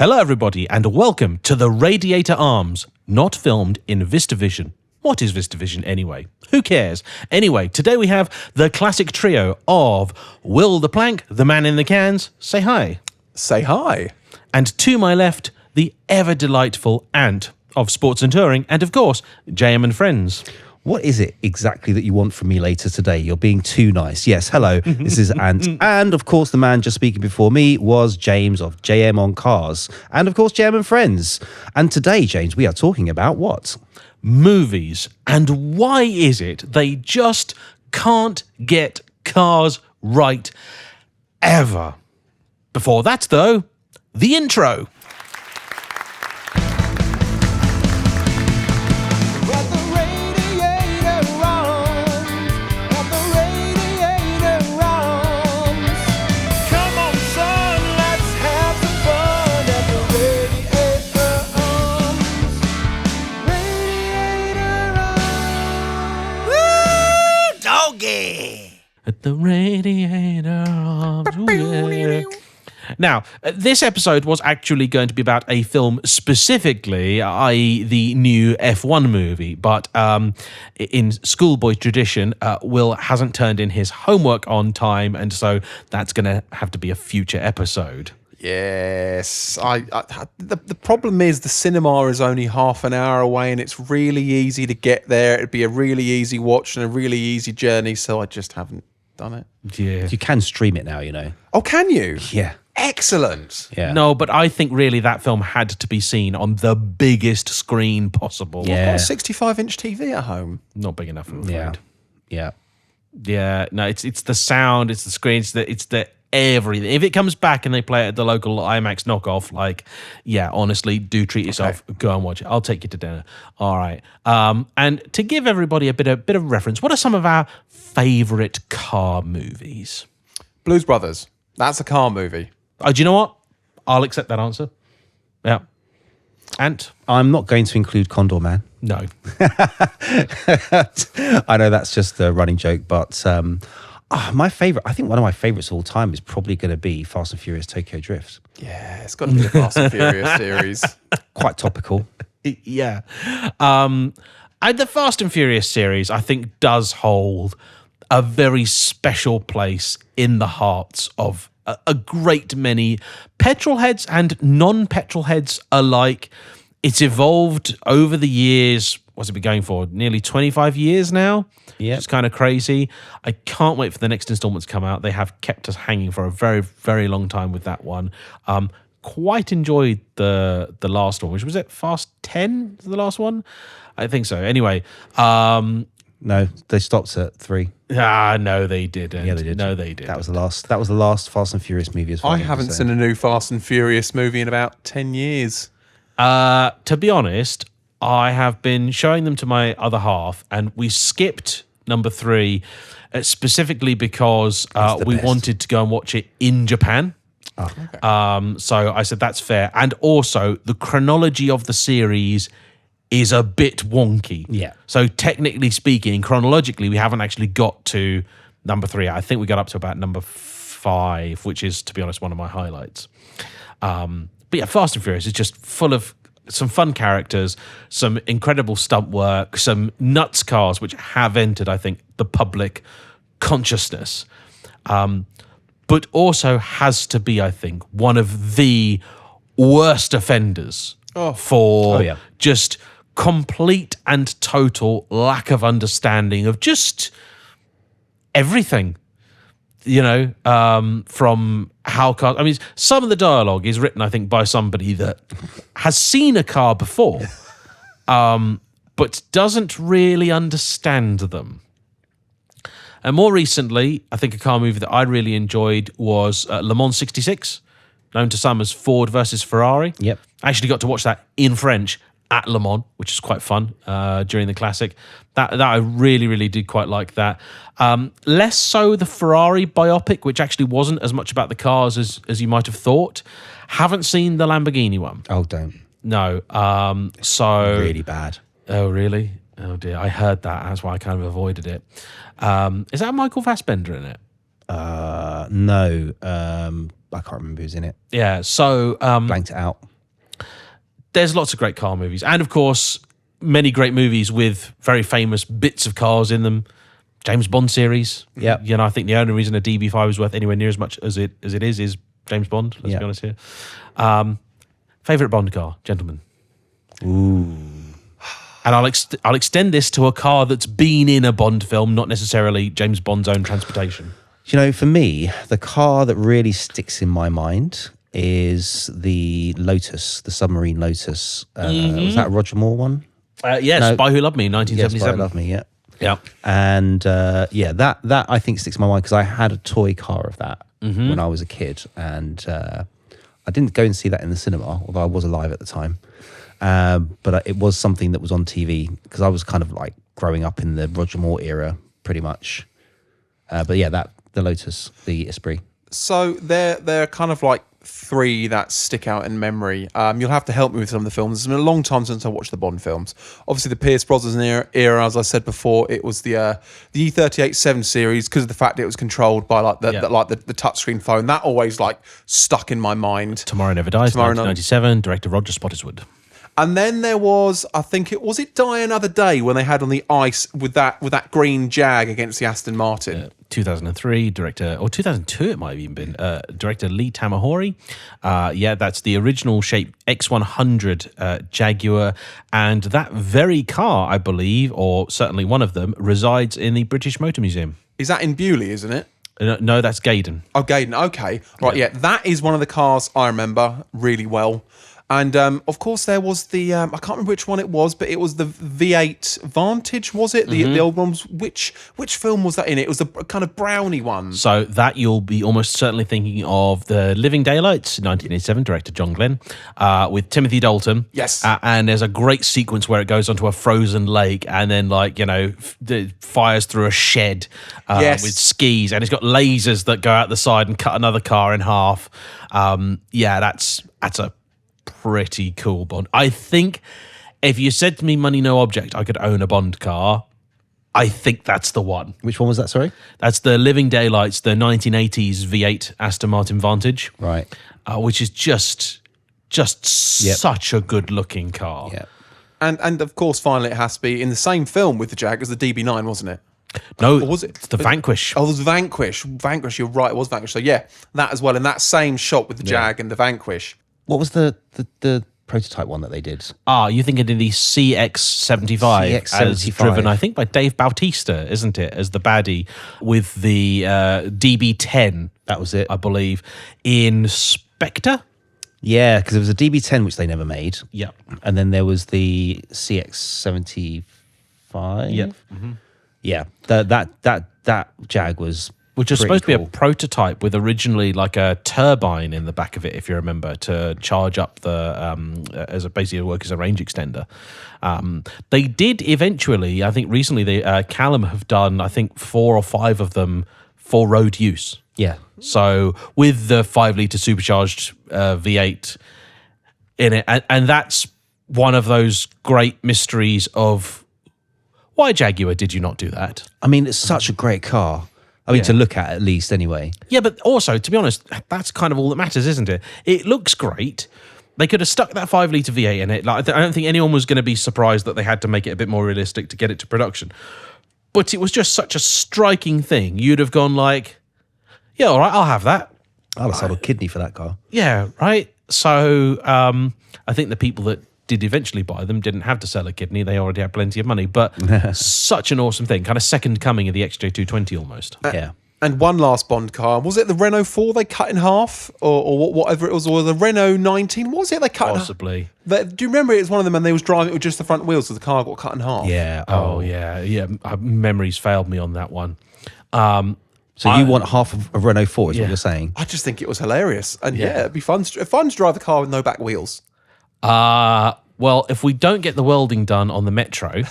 Hello, everybody, and welcome to the Radiator Arms, not filmed in VistaVision. What is VistaVision anyway? Who cares? Anyway, today we have the classic trio of Will the Plank, the man in the cans. Say hi. Say hi. And to my left, the ever-delightful Ant of Sports and Touring, and of course, JayEmm and Friends. What is it exactly that you want from me later today? You're being too nice. Yes, hello, this is Ant. And of course, the man just speaking before me was James of JayEmm on Cars. And of course, JayEmm and Friends. And today, James, we are talking about what? Movies. And why is it they just can't get cars right ever? Before that, though, the intro. At the Radiator Arms. Ooh, yeah. Now, this episode was actually going to be about a film specifically, i.e. the new F1 movie, but in schoolboy tradition, Will hasn't turned in his homework on time, and so that's going to have to be a future episode. Yes, the problem is the cinema is only half an hour away and it's really easy to get there. It'd be a really easy watch and a really easy journey, so I just haven't done it. Yeah. You can stream it now, you know. Oh, can you? Yeah. Excellent. Yeah. No, but I think really that film had to be seen on the biggest screen possible. Yeah. I've got a 65-inch TV at home. Not big enough, I'm afraid. Yeah. Yeah. Yeah, no, it's the sound, it's the screen, it's the everything. If it comes back and they play it at the local IMAX knockoff, like, yeah, honestly, do treat yourself. Okay. Go and watch it. I'll take you to dinner. All right. And to give everybody a bit of reference, what are some of our favourite car movies? Blues Brothers. That's a car movie. Oh, do you know what? I'll accept that answer. Yeah. Ant? I'm not going to include Condor Man. No. I know that's just a running joke, but my favourite, I think one of my favourites of all time is probably going to be Fast and Furious Tokyo Drift. Yeah, it's got to be the Fast and Furious series. Quite topical. Yeah. And the Fast and Furious series, I think, does hold a very special place in the hearts of a great many petrol heads and non-petrol heads alike. It's evolved over the years. What's it been going for? Nearly 25 years now? Yeah. It's kind of crazy. I can't wait for the next installment to come out. They have kept us hanging for a very, very long time with that one. Quite enjoyed the last one, which was it? Fast 10? The last one? I think so. Anyway. No, they stopped at 3. No, they didn't. Yeah, they did. No, they didn't. That was the last Fast and Furious movie. As far I as I'm haven't concerned. seen a new Fast and Furious movie in about 10 years. To be honest, I have been showing them to my other half, and we skipped number 3 specifically because we wanted to go and watch it in Japan. Oh, okay. So I said that's fair, and also the chronology of the series is a bit wonky. Yeah. So technically speaking, chronologically, we haven't actually got to number 3. I think we got up to about number 5, which is, to be honest, one of my highlights. But yeah, Fast and Furious is just full of some fun characters, some incredible stunt work, some nuts cars which have entered, I think, the public consciousness. But also has to be, I think, one of the worst offenders for just complete and total lack of understanding of just everything. You know, from how cars... I mean, some of the dialogue is written, I think, by somebody that has seen a car before, but doesn't really understand them. And more recently, I think a car movie that I really enjoyed was Le Mans 66, known to some as Ford versus Ferrari. Yep. I actually got to watch that in French at Le Mans, which is quite fun during the classic. That I really, really did quite like that. Less so the Ferrari biopic, which actually wasn't as much about the cars as you might have thought. Haven't seen the Lamborghini one. Oh, don't. No. So Really bad. Oh, really? Oh, dear. I heard that. That's why I kind of avoided it. Is that Michael Fassbender in it? No. I can't remember who's in it. Yeah. So blanked it out. there's lots of great car movies. And, of course, many great movies with very famous bits of cars in them. James Bond series. Yeah. You know, I think the only reason a DB5 is worth anywhere near as much as it is James Bond, let's be honest here. Favourite Bond car, gentlemen? Ooh. And I'll extend this to a car that's been in a Bond film, not necessarily James Bond's own transportation. You know, for me, the car that really sticks in my mind is the Lotus, the submarine Lotus. Was that a Roger Moore one? Yes, No. Spy Who Loved Me, Yes, 1977. Love Me, yeah. Yeah. And that I think sticks in my mind because I had a toy car of that when I was a kid, and I didn't go and see that in the cinema, although I was alive at the time. But it was something that was on TV because I was kind of like growing up in the Roger Moore era, pretty much. But yeah, the Lotus, the Esprit. So they're kind of like three that stick out in memory. You'll have to help me with some of the films. It's been a long time since I watched the Bond films. Obviously, the Pierce Brosnan era, as I said before, it was the E38-7 series because of the fact it was controlled by the touchscreen phone. That always like stuck in my mind. Tomorrow Never Dies, 1997, director Roger Spottiswoode. And then there was, I think was Die Another Day when they had on the ice with that green Jag against the Aston Martin. 2003, director, or 2002 it might have even been, director Lee Tamahori. That's the original shape X100 Jaguar. And that very car, I believe, or certainly one of them, resides in the British Motor Museum. Is that in Bewley, isn't it? No, that's Gaydon. Oh, Gaydon, okay. Right, yeah, that is one of the cars I remember really well. And of course, there was the I can't remember which one it was, but it was the V8 Vantage, was it? The old ones. Which film was that in? It was the kind of brownie one. So that you'll be almost certainly thinking of the Living Daylights, 1987, director John Glenn, with Timothy Dalton. Yes. And there's a great sequence where it goes onto a frozen lake and then fires through a shed with skis, and it's got lasers that go out the side and cut another car in half. That's a pretty cool Bond. I think if you said to me money no object I could own a Bond car, I think that's the one. Which one was that, sorry? That's the Living Daylights, the 1980s V8 Aston Martin Vantage. Right. Which is just such a good looking car. Yeah. And of course finally it has to be in the same film with the Jag as the DB9, wasn't it? No, or was it the Vanquish? Oh, it was Vanquish. Vanquish, you're right, it was Vanquish. So yeah, that as well, in that same shot with the Jag and the Vanquish. What was the prototype one that they did? You're thinking of the CX-75, as driven, I think, by Dave Bautista, isn't it, as the baddie, with the DB10. That was it, I believe, in Spectre. Yeah, because there was a DB10 which they never made. Yeah, and then there was the CX-75. Yeah, yeah. That Jag was. Which was pretty supposed to be cool. a prototype with originally like a turbine in the back of it, if you remember, to charge up the as basically work as a range extender. They did eventually, I think recently, Callum have done, I think 4 or 5 of them for road use. Yeah. So with the 5-litre supercharged V8 in it, and that's one of those great mysteries of why Jaguar did you not do that? I mean, it's such a great car. I mean, to look at least, anyway. Yeah, but also, to be honest, that's kind of all that matters, isn't it? It looks great. They could have stuck that 5-litre V8 in it. Like, I don't think anyone was going to be surprised that they had to make it a bit more realistic to get it to production. But it was just such a striking thing. You'd have gone like, yeah, all right, I'll have that. I'll have sold a kidney for that car. Yeah, right? So I think the people that did eventually buy them didn't have to sell a kidney. They already had plenty of money. But such an awesome thing. Kind of second coming of the XJ220 almost. Yeah. And one last Bond car. Was it the Renault 4 they cut in half? Or whatever it was? Or the Renault 19? What was it they cut Possibly. in half? Do you remember it was one of them and they was driving it with just the front wheels so the car got cut in half? Yeah. Oh, yeah. Memories failed me on that one. So you want half of a Renault 4 is what you're saying? I just think it was hilarious. And it'd be fun to drive the car with no back wheels. Well, if we don't get the welding done on the Metro,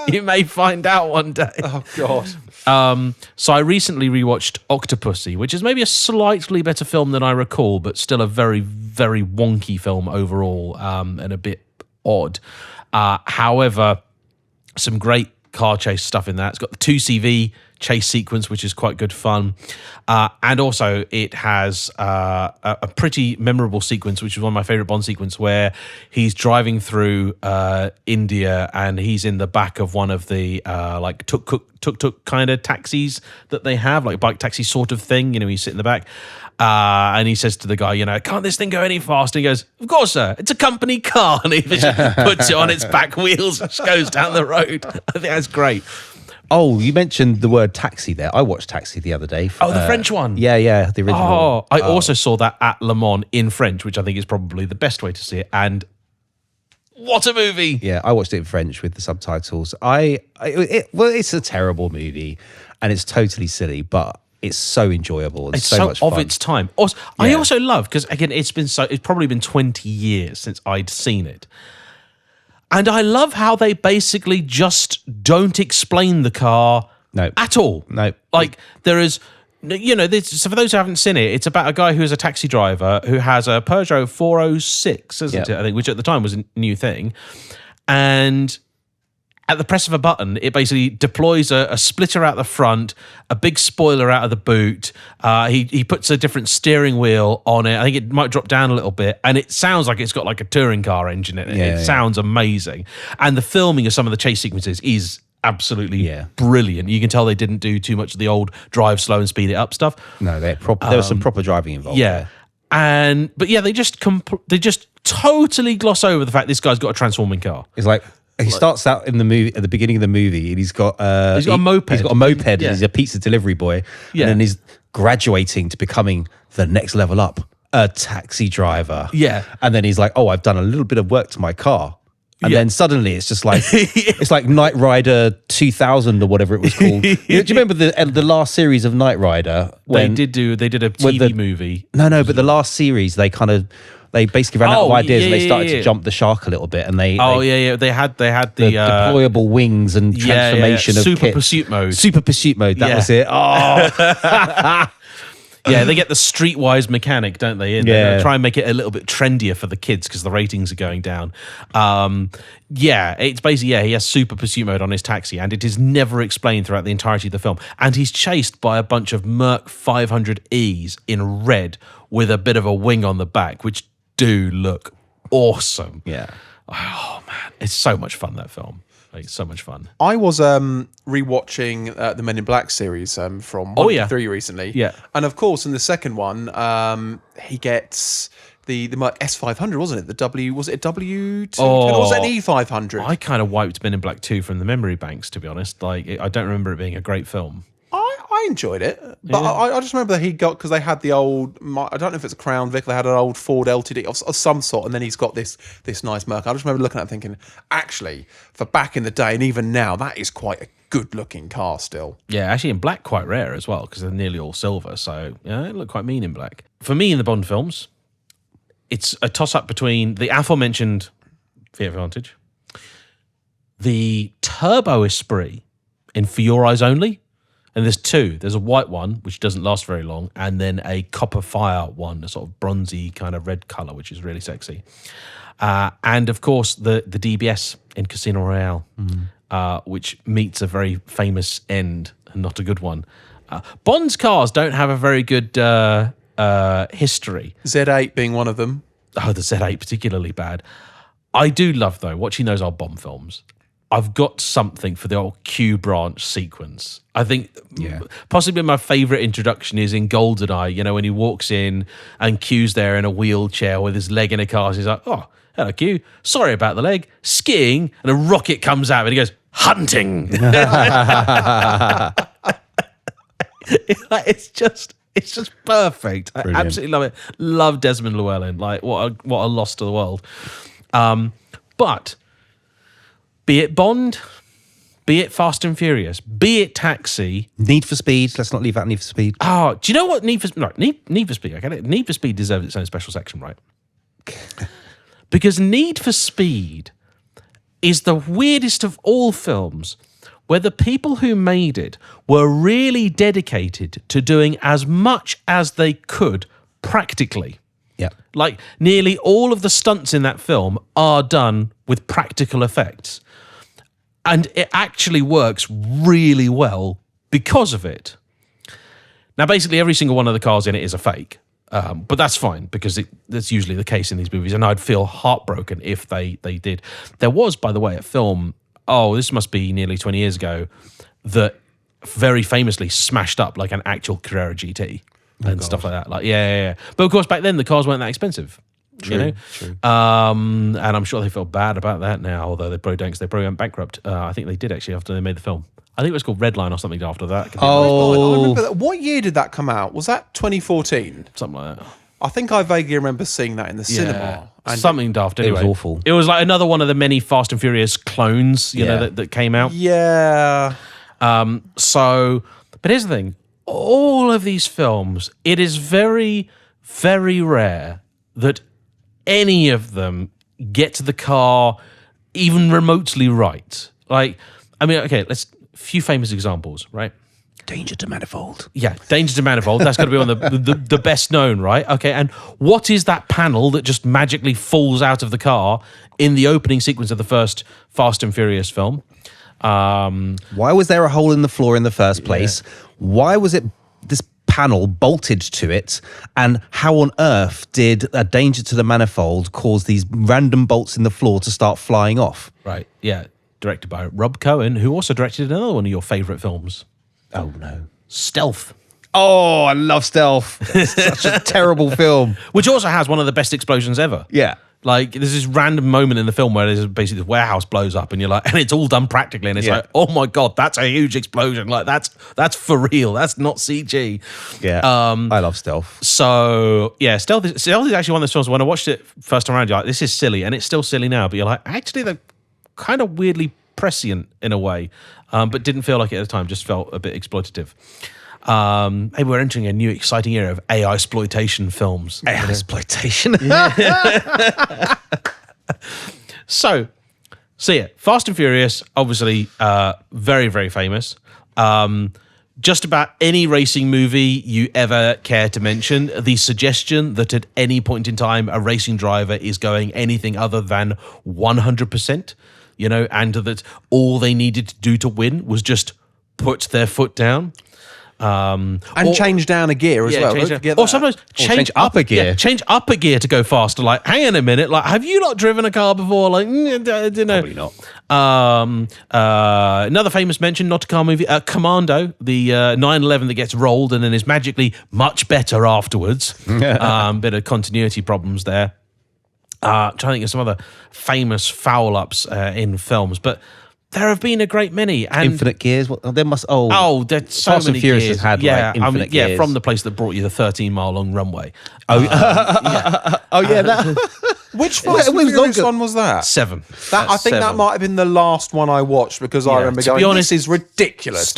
you may find out one day. Oh, God. So I recently rewatched Octopussy, which is maybe a slightly better film than I recall, but still a very, very wonky film overall, and a bit odd. However, some great car chase stuff in that. It's got the 2CV chase sequence, which is quite good fun. And also it has a pretty memorable sequence, which is one of my favorite Bond sequence, where he's driving through India and he's in the back of one of the like tuk-tuk kind of taxis that they have, like bike taxi sort of thing. You know, you sit in the back. And he says to the guy, you know, can't this thing go any faster? He goes, of course, sir. It's a company car. And he just puts it on its back wheels and goes down the road. I think that's great. Oh, you mentioned the word taxi there. I watched Taxi the other day. Oh, the French one? Yeah, the original. Oh, I also saw that at Le Mans in French, which I think is probably the best way to see it. And what a movie. Yeah, I watched it in French with the subtitles. Well, it's a terrible movie and it's totally silly, but it's so enjoyable. And It's so much fun. of its time. Also, I also love, because again, it's probably been 20 years since I'd seen it. And I love how they basically just don't explain the car at all. No. Like, there is, you know, so for those who haven't seen it, it's about a guy who is a taxi driver who has a Peugeot 406, isn't it? I think, which at the time was a new thing. And at the press of a button, it basically deploys a splitter out the front, a big spoiler out of the boot. He puts a different steering wheel on it. I think it might drop down a little bit. And it sounds like it's got like a touring car engine in it. It sounds amazing. And the filming of some of the chase sequences is absolutely brilliant. You can tell they didn't do too much of the old drive slow and speed it up stuff. No, there was some proper driving involved. Yeah. There. But they just totally gloss over the fact this guy's got a transforming car. It's like, he starts out in the movie at the beginning of the movie, and he's got a moped. He's got a moped. And he's a pizza delivery boy, and then he's graduating to becoming the next level up, a taxi driver. Yeah, and then he's like, "Oh, I've done a little bit of work to my car," and then suddenly it's just like it's like Knight Rider 2000 or whatever it was called. Do you remember the last series of Knight Rider? When they did a TV movie. No, but the last series they basically ran out of ideas and they started to jump the shark a little bit, and they had the deployable wings and transformation of Super Pursuit Mode. Super Pursuit Mode, that was it. Oh. Yeah, they get the streetwise mechanic, don't they? They try and make it a little bit trendier for the kids because the ratings are going down. It's basically, he has Super Pursuit Mode on his taxi, and it is never explained throughout the entirety of the film. And he's chased by a bunch of Merc 500Es in red with a bit of a wing on the back, which do look awesome. Yeah. Oh, man. It's so much fun, that film. It's so much fun. I was rewatching the Men in Black series from 1 to 3 recently. Yeah. And of course, in the second one, he gets the S500, wasn't it? Was it a W210 or was it an E500? I kind of wiped Men in Black 2 from the memory banks, to be honest. Like, I don't remember it being a great film. I enjoyed it, but I just remember that he got, because they had the old, I don't know if it's a Crown Vic, they had an old Ford LTD of some sort, and then he's got this nice Merc. I just remember looking at it thinking, actually, for back in the day and even now, that is quite a good looking car still. Yeah, actually in black quite rare as well, because they're nearly all silver, so it looked quite mean in black. For me, in the Bond films, it's a toss-up between the aforementioned Fiat Vantage, the Turbo Esprit in For Your Eyes Only. And there's two. There's a white one, which doesn't last very long, and then a copper fire one, a sort of bronzy kind of red colour, which is really sexy. And, of course, the DBS in Casino Royale, which meets a very famous end, and not a good one. Bond's cars don't have a very good history. Z8 being one of them. Oh, the Z8 particularly bad. I do love, though, watching those old Bond films. I've got something for the old Q branch sequence. I think possibly my favourite introduction is in GoldenEye, you know, when he walks in and Q's there in a wheelchair with his leg in a car. So he's like, oh, hello, Q. Sorry about the leg. Skiing. And a rocket comes out and he goes, hunting. It's just perfect. Brilliant. I absolutely love it. Love Desmond Llewellyn. Like, what a loss to the world. But be it Bond, be it Fast and Furious, be it Taxi. Need for Speed. Let's not leave out Need for Speed. Oh, do you know what Need for Speed, I get it. Need for Speed deserves its own special section, right? Because Need for Speed is the weirdest of all films where the people who made it were really dedicated to doing as much as they could practically. Yeah. Like, nearly all of the stunts in that film are done with practical effects. And it actually works really well because of it. Now, basically, every single one of the cars in it is a fake. But that's fine, because that's usually the case in these movies. And I'd feel heartbroken if they did. There was, by the way, a film, this must be nearly 20 years ago, that very famously smashed up like an actual Carrera GT and stuff like that. Like, yeah. But of course, back then, the cars weren't that expensive. True. And I'm sure they feel bad about that now, although they probably don't, because they probably went bankrupt. I think they did actually after they made the film. I think it was called Redline or something after that. I remember that. What year did that come out? Was that 2014? Something like that. I think I vaguely remember seeing that in the cinema. And something daft anyway. It was awful. It was like another one of the many Fast and Furious clones, you know, that came out. Yeah. But here's the thing. All of these films, it is very, very rare that any of them get to the car even remotely right. Like, I mean, okay, few famous examples, right? Danger to manifold. Yeah, Danger to Manifold. That's got to be one of the best known, right? Okay, and what is that panel that just magically falls out of the car in the opening sequence of the first Fast and Furious film? Why was there a hole in the floor in the first place? Why was it this panel bolted to it? And how on earth did a Danger to the Manifold cause these random bolts in the floor to start flying off? Right, yeah. Directed by Rob Cohen, who also directed another one of your favourite films. Oh, no. Stealth. Oh, I love Stealth. It's such a terrible film. Which also has one of the best explosions ever. Yeah. Like, there's this random moment in the film where there's basically this warehouse blows up and you're like, and it's all done practically. And it's like, oh my God, that's a huge explosion. Like, that's for real. That's not CG. Yeah. I love Stealth. So, yeah, Stealth is actually one of those films. When I watched it first time around, you're like, this is silly. And it's still silly now. But you're like, actually, they're kind of weirdly prescient in a way. But didn't feel like it at the time. Just felt a bit exploitative. Hey, we're entering a new exciting era of AI exploitation films. AI exploitation. So yeah, Fast and Furious, obviously, very, very famous. Just about any racing movie you ever care to mention, the suggestion that at any point in time a racing driver is going anything other than 100%, you know, and that all they needed to do to win was just put their foot down. And change down a gear as well. Don't forget that. Or sometimes change up a gear. Yeah, change up a gear to go faster. Like, hang on a minute. Like, have you not driven a car before? Like, I don't know. Probably not. Another famous mention, not a car movie, Commando, the 911 that gets rolled and then is magically much better afterwards. Bit of continuity problems there. Trying to think of some other famous foul-ups in films, but there have been a great many. And Infinite Gears. There must. There's so Fast many and Furious gears. has had like infinite gears. Yeah, from the place that brought you the 13-mile long runway. Which Fast and Furious one was that? 7. I think that might have been the last one I watched because I remember going, this is ridiculous.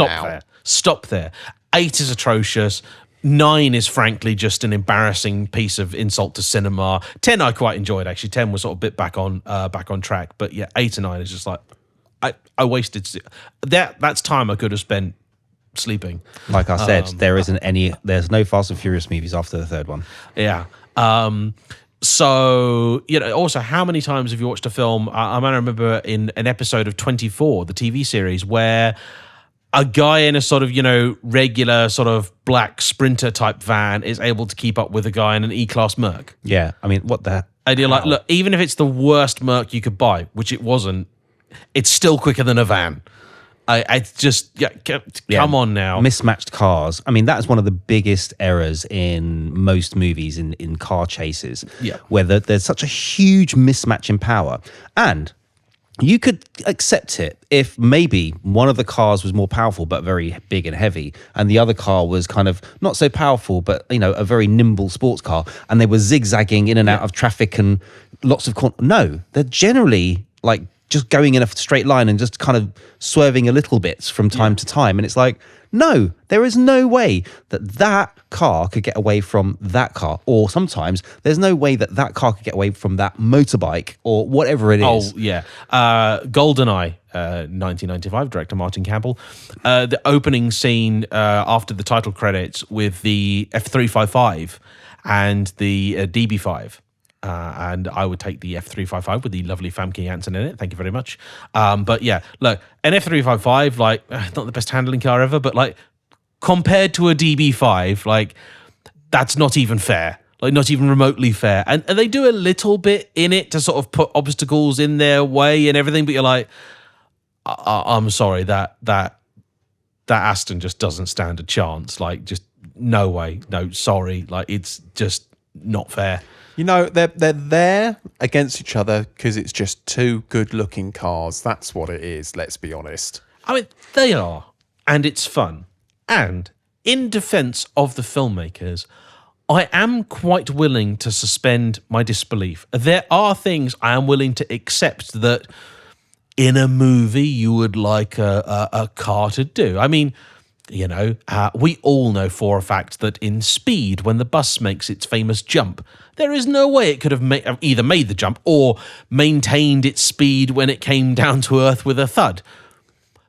Stop there. 8 is atrocious. 9 is frankly just an embarrassing piece of insult to cinema. 10 I quite enjoyed actually. 10 was sort of a bit back on track. But yeah, 8 and 9 is just like I wasted that's time I could have spent sleeping. Like I said, there's no Fast and Furious movies after the third one. Yeah. So, you know, also, how many times have you watched a film? I remember in an episode of 24, the TV series, where a guy in a sort of, you know, regular sort of black Sprinter type van is able to keep up with a guy in an E-Class Merc. Yeah. I mean, what the... And you're like, look, even if it's the worst Merc you could buy, which it wasn't, it's still quicker than a van. I just, come on now. Mismatched cars. I mean, that's one of the biggest errors in most movies in car chases. Yeah. Where there's such a huge mismatch in power. And you could accept it if maybe one of the cars was more powerful but very big and heavy, and the other car was kind of not so powerful but, you know, a very nimble sports car, and they were zigzagging in and out of traffic and lots of... No, they're generally like just going in a straight line and just kind of swerving a little bit from time to time. And it's like, no, there is no way that car could get away from that car. Or sometimes there's no way that car could get away from that motorbike or whatever it is. Oh, yeah. GoldenEye, 1995, director Martin Campbell. The opening scene after the title credits with the F355 and the DB5. And I would take the F355 with the lovely Famke Janssen in it. Thank you very much. But yeah, look, an F355, like, not the best handling car ever, but like, compared to a DB5, like, that's not even fair. Like, not even remotely fair. And they do a little bit in it to sort of put obstacles in their way and everything, but you're like, I'm sorry, that Aston just doesn't stand a chance. Like, just no way. No, sorry. Like, it's just not fair. You know, they're there against each other because it's just two good-looking cars. That's what it is, let's be honest. I mean, they are, and it's fun. And in defense of the filmmakers, I am quite willing to suspend my disbelief. There are things I am willing to accept that in a movie you would like a car to do. I mean, you know, we all know for a fact that in Speed, when the bus makes its famous jump, there is no way it could have either made the jump or maintained its speed when it came down to earth with a thud.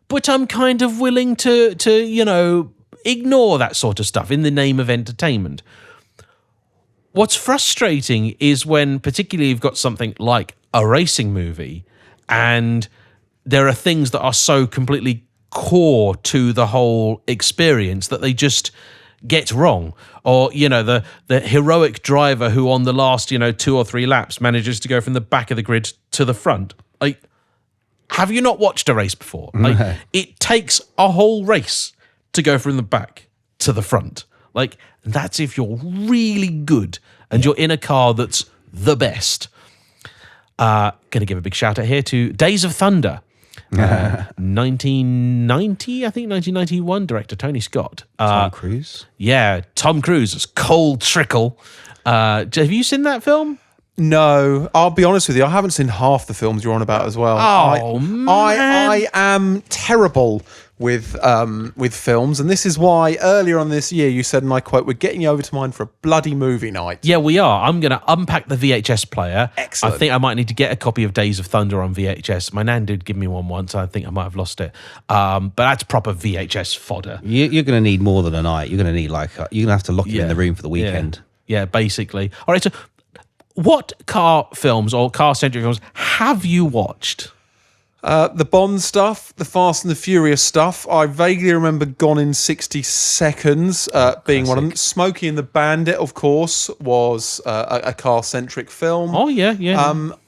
But I'm kind of willing to you know, ignore that sort of stuff in the name of entertainment. What's frustrating is when particularly you've got something like a racing movie and there are things that are so completely core to the whole experience that they just get wrong. Or, you know, the heroic driver who on the last, you know, 2 or 3 laps manages to go from the back of the grid to the front. Like, have you not watched a race before? Like, it takes a whole race to go from the back to the front. Like, that's if you're really good and you're in a car that's the best. Going to give a big shout out here to Days of Thunder. 1990, I think 1991, director Tony Scott. Tom Cruise? Yeah, Tom Cruise as Cole Trickle. Have you seen that film? No, I'll be honest with you. I haven't seen half the films you're on about as well. Man. I am terrible with films, and this is why earlier on this year you said, and I quote, "We're getting you over to mine for a bloody movie night." Yeah, we are. I'm going to unpack the VHS player. Excellent. I think I might need to get a copy of Days of Thunder on VHS. My nan did give me one once. I think I might have lost it. But that's proper VHS fodder. You're going to need more than a night. You're going to need you're going to have to lock him in the room for the weekend. Yeah, basically. All right, so what car films or car-centric films have you watched? The Bond stuff, the Fast and the Furious stuff. I vaguely remember Gone in 60 Seconds being one of them. Smokey and the Bandit, of course, was a car-centric film. Oh, yeah.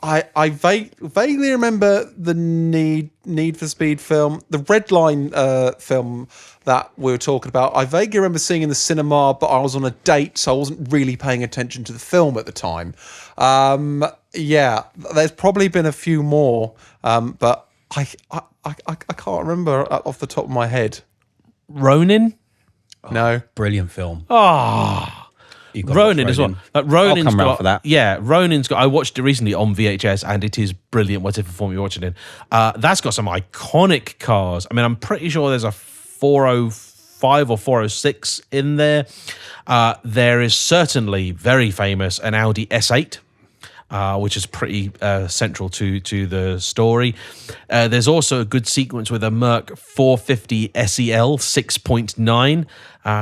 I vaguely remember the Need for Speed film, the Red Line film that we were talking about. I vaguely remember seeing in the cinema, but I was on a date, so I wasn't really paying attention to the film at the time. Yeah, there's probably been a few more, but I can't remember off the top of my head. Ronin? No. Brilliant film. Ronin as well. Ronin's I'll come round got, for that. Yeah, Ronin's got. I watched it recently on VHS, and it is brilliant. Whatever form you're watching it in, that's got some iconic cars. I mean, I'm pretty sure there's a 405 or 406 in there. There is certainly very famous an Audi S8. Which is pretty central to the story. There's also a good sequence with a Merc 450 SEL 6.9,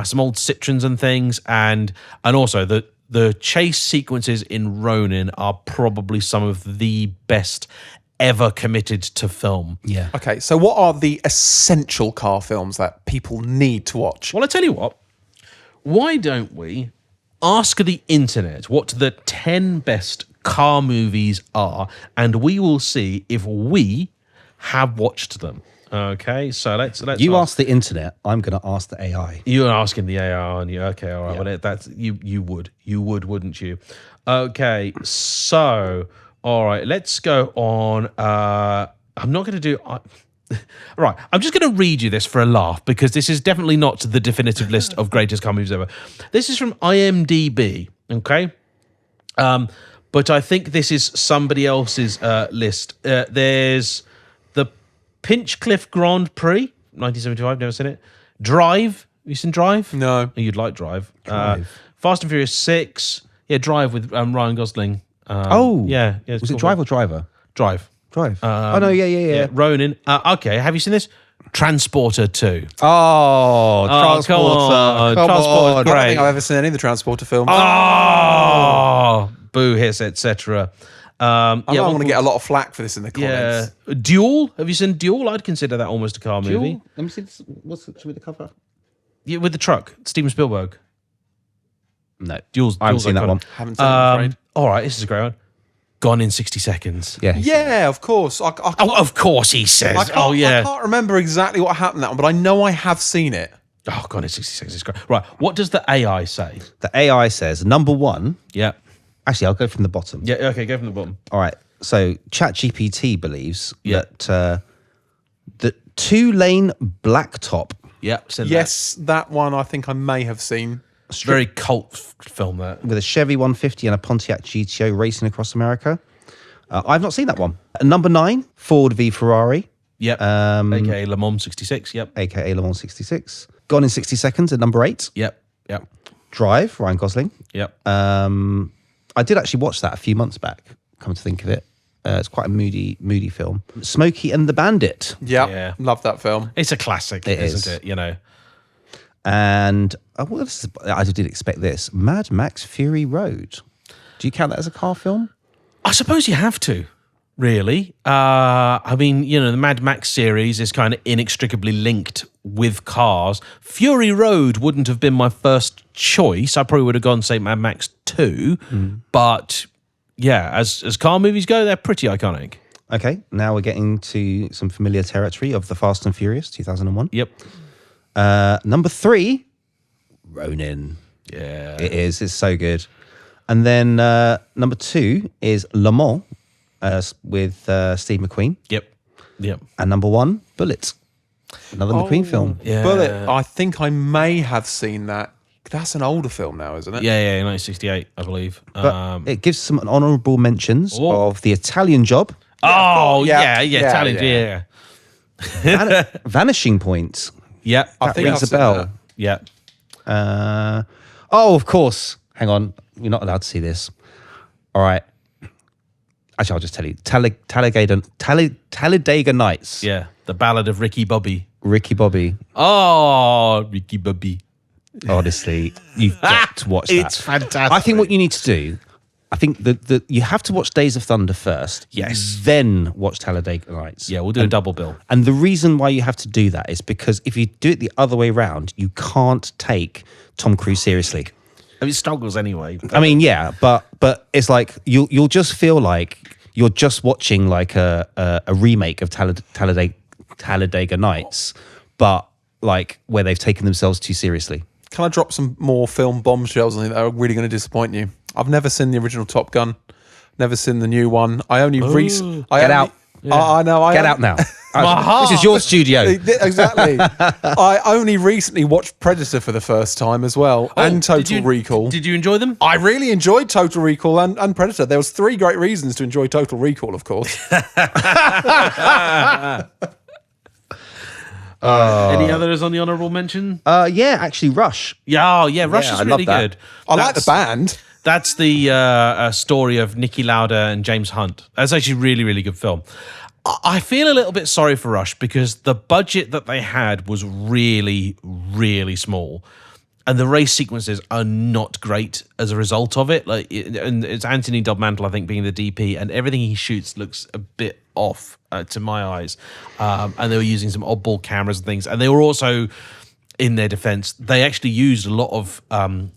some old Citroens and things, and also the chase sequences in Ronin are probably some of the best ever committed to film. Yeah. Okay, so what are the essential car films that people need to watch? Well, I tell you what, why don't we ask the internet what the 10 best car movies are, and we will see if we have watched them. Okay, so let's You ask the internet. I'm going to ask the AI. You're asking the AI, aren't you? Okay, all right. Yeah. Well, that's you would, wouldn't you? Okay, so all right, let's go on. I'm not going to do. Right, I'm just going to read you this for a laugh because this is definitely not the definitive list of greatest car movies ever. This is from IMDb. Okay. But I think this is somebody else's list. There's the Pinchcliffe Grand Prix, 1975, never seen it. Drive, have you seen Drive? No. You'd like Drive. Fast and Furious 6, yeah, Drive with Ryan Gosling. Yeah. Was it Drive or Driver? Drive. Oh, no, yeah. Ronin. Okay, have you seen this? Transporter 2. Oh, Transporter. Come on. Come Transporter's on. great. I don't think I've ever seen any of the Transporter films. Oh, boo hiss, etc. I want to get a lot of flack for this in the comments. Yeah, Duel. Have you seen Duel? I'd consider that almost a car movie. Let me see. What's with the cover? Yeah, with the truck, Steven Spielberg. No, Duel's I haven't seen that one. Haven't seen it, I'm afraid. All right, this is a great one. Gone in 60 seconds. Yeah, Yeah, of course. Oh, of course he says. I can't remember exactly what happened in that one, but I know I have seen it. Oh, Gone in 60 seconds is great. Right, what does the AI say? The AI says number one. Yeah. Actually, I'll go from the bottom. Yeah, okay, go from the bottom. All right. So ChatGPT believes that the 2-lane blacktop. Yeah, send Yes, that one I think I may have seen. It's a very cult film, that. With a Chevy 150 and a Pontiac GTO racing across America. I've not seen that one. Number 9, Ford v Ferrari. Yep. AKA Le Mans 66. Yep. AKA Le Mans 66. Gone in 60 Seconds at number 8. Yep. Yep. Drive, Ryan Gosling. Yep. I did actually watch that a few months back, come to think of it. It's quite a moody film. Smokey and the Bandit. Yeah, love that film. It's a classic, isn't it? You know. And I did expect this. Mad Max Fury Road. Do you count that as a car film? I suppose you have to, really. I mean, you know, the Mad Max series is kind of inextricably linked with cars. Fury Road wouldn't have been my first choice. I probably would have gone, say, Mad Max 2. But, yeah, as car movies go, they're pretty iconic. Okay, now we're getting to some familiar territory of the Fast and Furious, 2001. Yep. Number 3, Ronin. Yeah. It is. It's so good. And then number 2 is Le Mans with Steve McQueen. Yep. Yep. And number 1, Bullet. Another McQueen film. Yeah. Bullet, I think I may have seen that. That's an older film now, isn't it? Yeah, 1968, I believe. But it gives some honourable mentions of The Italian Job. Yeah, Italian, yeah. Vanishing Point. Yeah. I think Rings I've a seen bell. that. Yeah. Of course. Hang on. You're not allowed to see this. All right. Actually, I'll just tell you. Talladega Nights. Yeah. The Ballad of Ricky Bobby. Ricky Bobby. Oh, Ricky Bobby. Honestly, you've got to watch that. It's fantastic. I think what you need to do, I think that you have to watch Days of Thunder first. Yes. Then watch Talladega Nights. Yeah, we'll do a double bill. And the reason why you have to do that is because if you do it the other way around, you can't take Tom Cruise seriously. I mean, it struggles anyway. I mean, yeah, but it's like you'll just feel like you're just watching like a remake of Talladega Nights, but like where they've taken themselves too seriously. Can I drop some more film bombshells on you that are really going to disappoint you? I've never seen the original Top Gun. Never seen the new one. I only Get out. I know. Get out now. This is your studio. Exactly. I only recently watched Predator for the first time as well, and Total Recall. Did you enjoy them? I really enjoyed Total Recall and Predator. There was 3 great reasons to enjoy Total Recall, of course. Any others on the honourable mention? Yeah, actually, Rush. Yeah, Rush Yeah, is I really love that. good. I like the band. That's the story of Niki Lauda and James Hunt. That's actually a really, really good film. I feel a little bit sorry for Rush because the budget that they had was really, really small. And the race sequences are not great as a result of it. And it's Anthony Dobmantle, I think, being the DP, and everything he shoots looks a bit off to my eyes. And they were using some oddball cameras and things. And they were also, in their defense, they actually used a lot of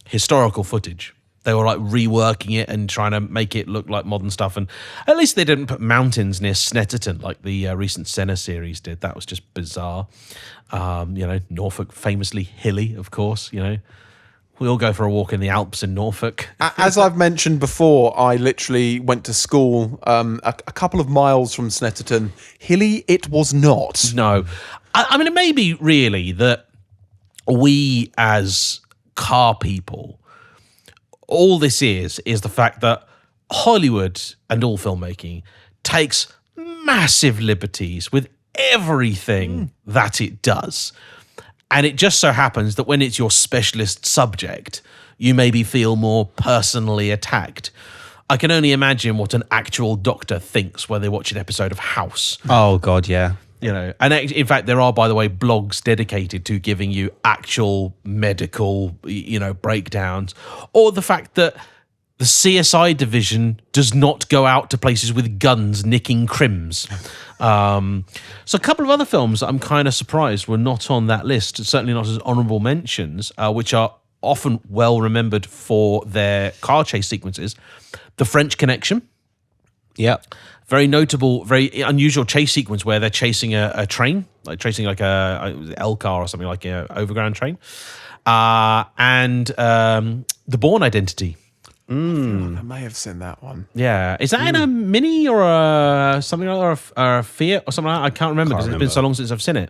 historical footage. They were like reworking it and trying to make it look like modern stuff. And at least they didn't put mountains near Snetterton like the recent Senna series did. That was just bizarre. Norfolk, famously hilly, of course. We all go for a walk in the Alps in Norfolk. As I've mentioned before, I literally went to school a couple of miles from Snetterton. Hilly it was not. No. I mean, it may be really that we as car people, all this is the fact that Hollywood and all filmmaking takes massive liberties with everything that it does. And it just so happens that when it's your specialist subject, you maybe feel more personally attacked. I can only imagine what an actual doctor thinks when they watch an episode of House. Oh, God, yeah. And in fact, there are, by the way, blogs dedicated to giving you actual medical, breakdowns, or the fact that the CSI division does not go out to places with guns nicking crims. So a couple of other films that I'm kind of surprised were not on that list, certainly not as honorable mentions, which are often well remembered for their car chase sequences. The French Connection. Yeah. Very notable, very unusual chase sequence where they're chasing a train, like chasing like a L car or something, like an overground train. And The Bourne Identity. I may have seen that one. Yeah, is that in a Mini or a something like that, or a Fiat or something like that? I can't remember because it's been so long since I've seen it.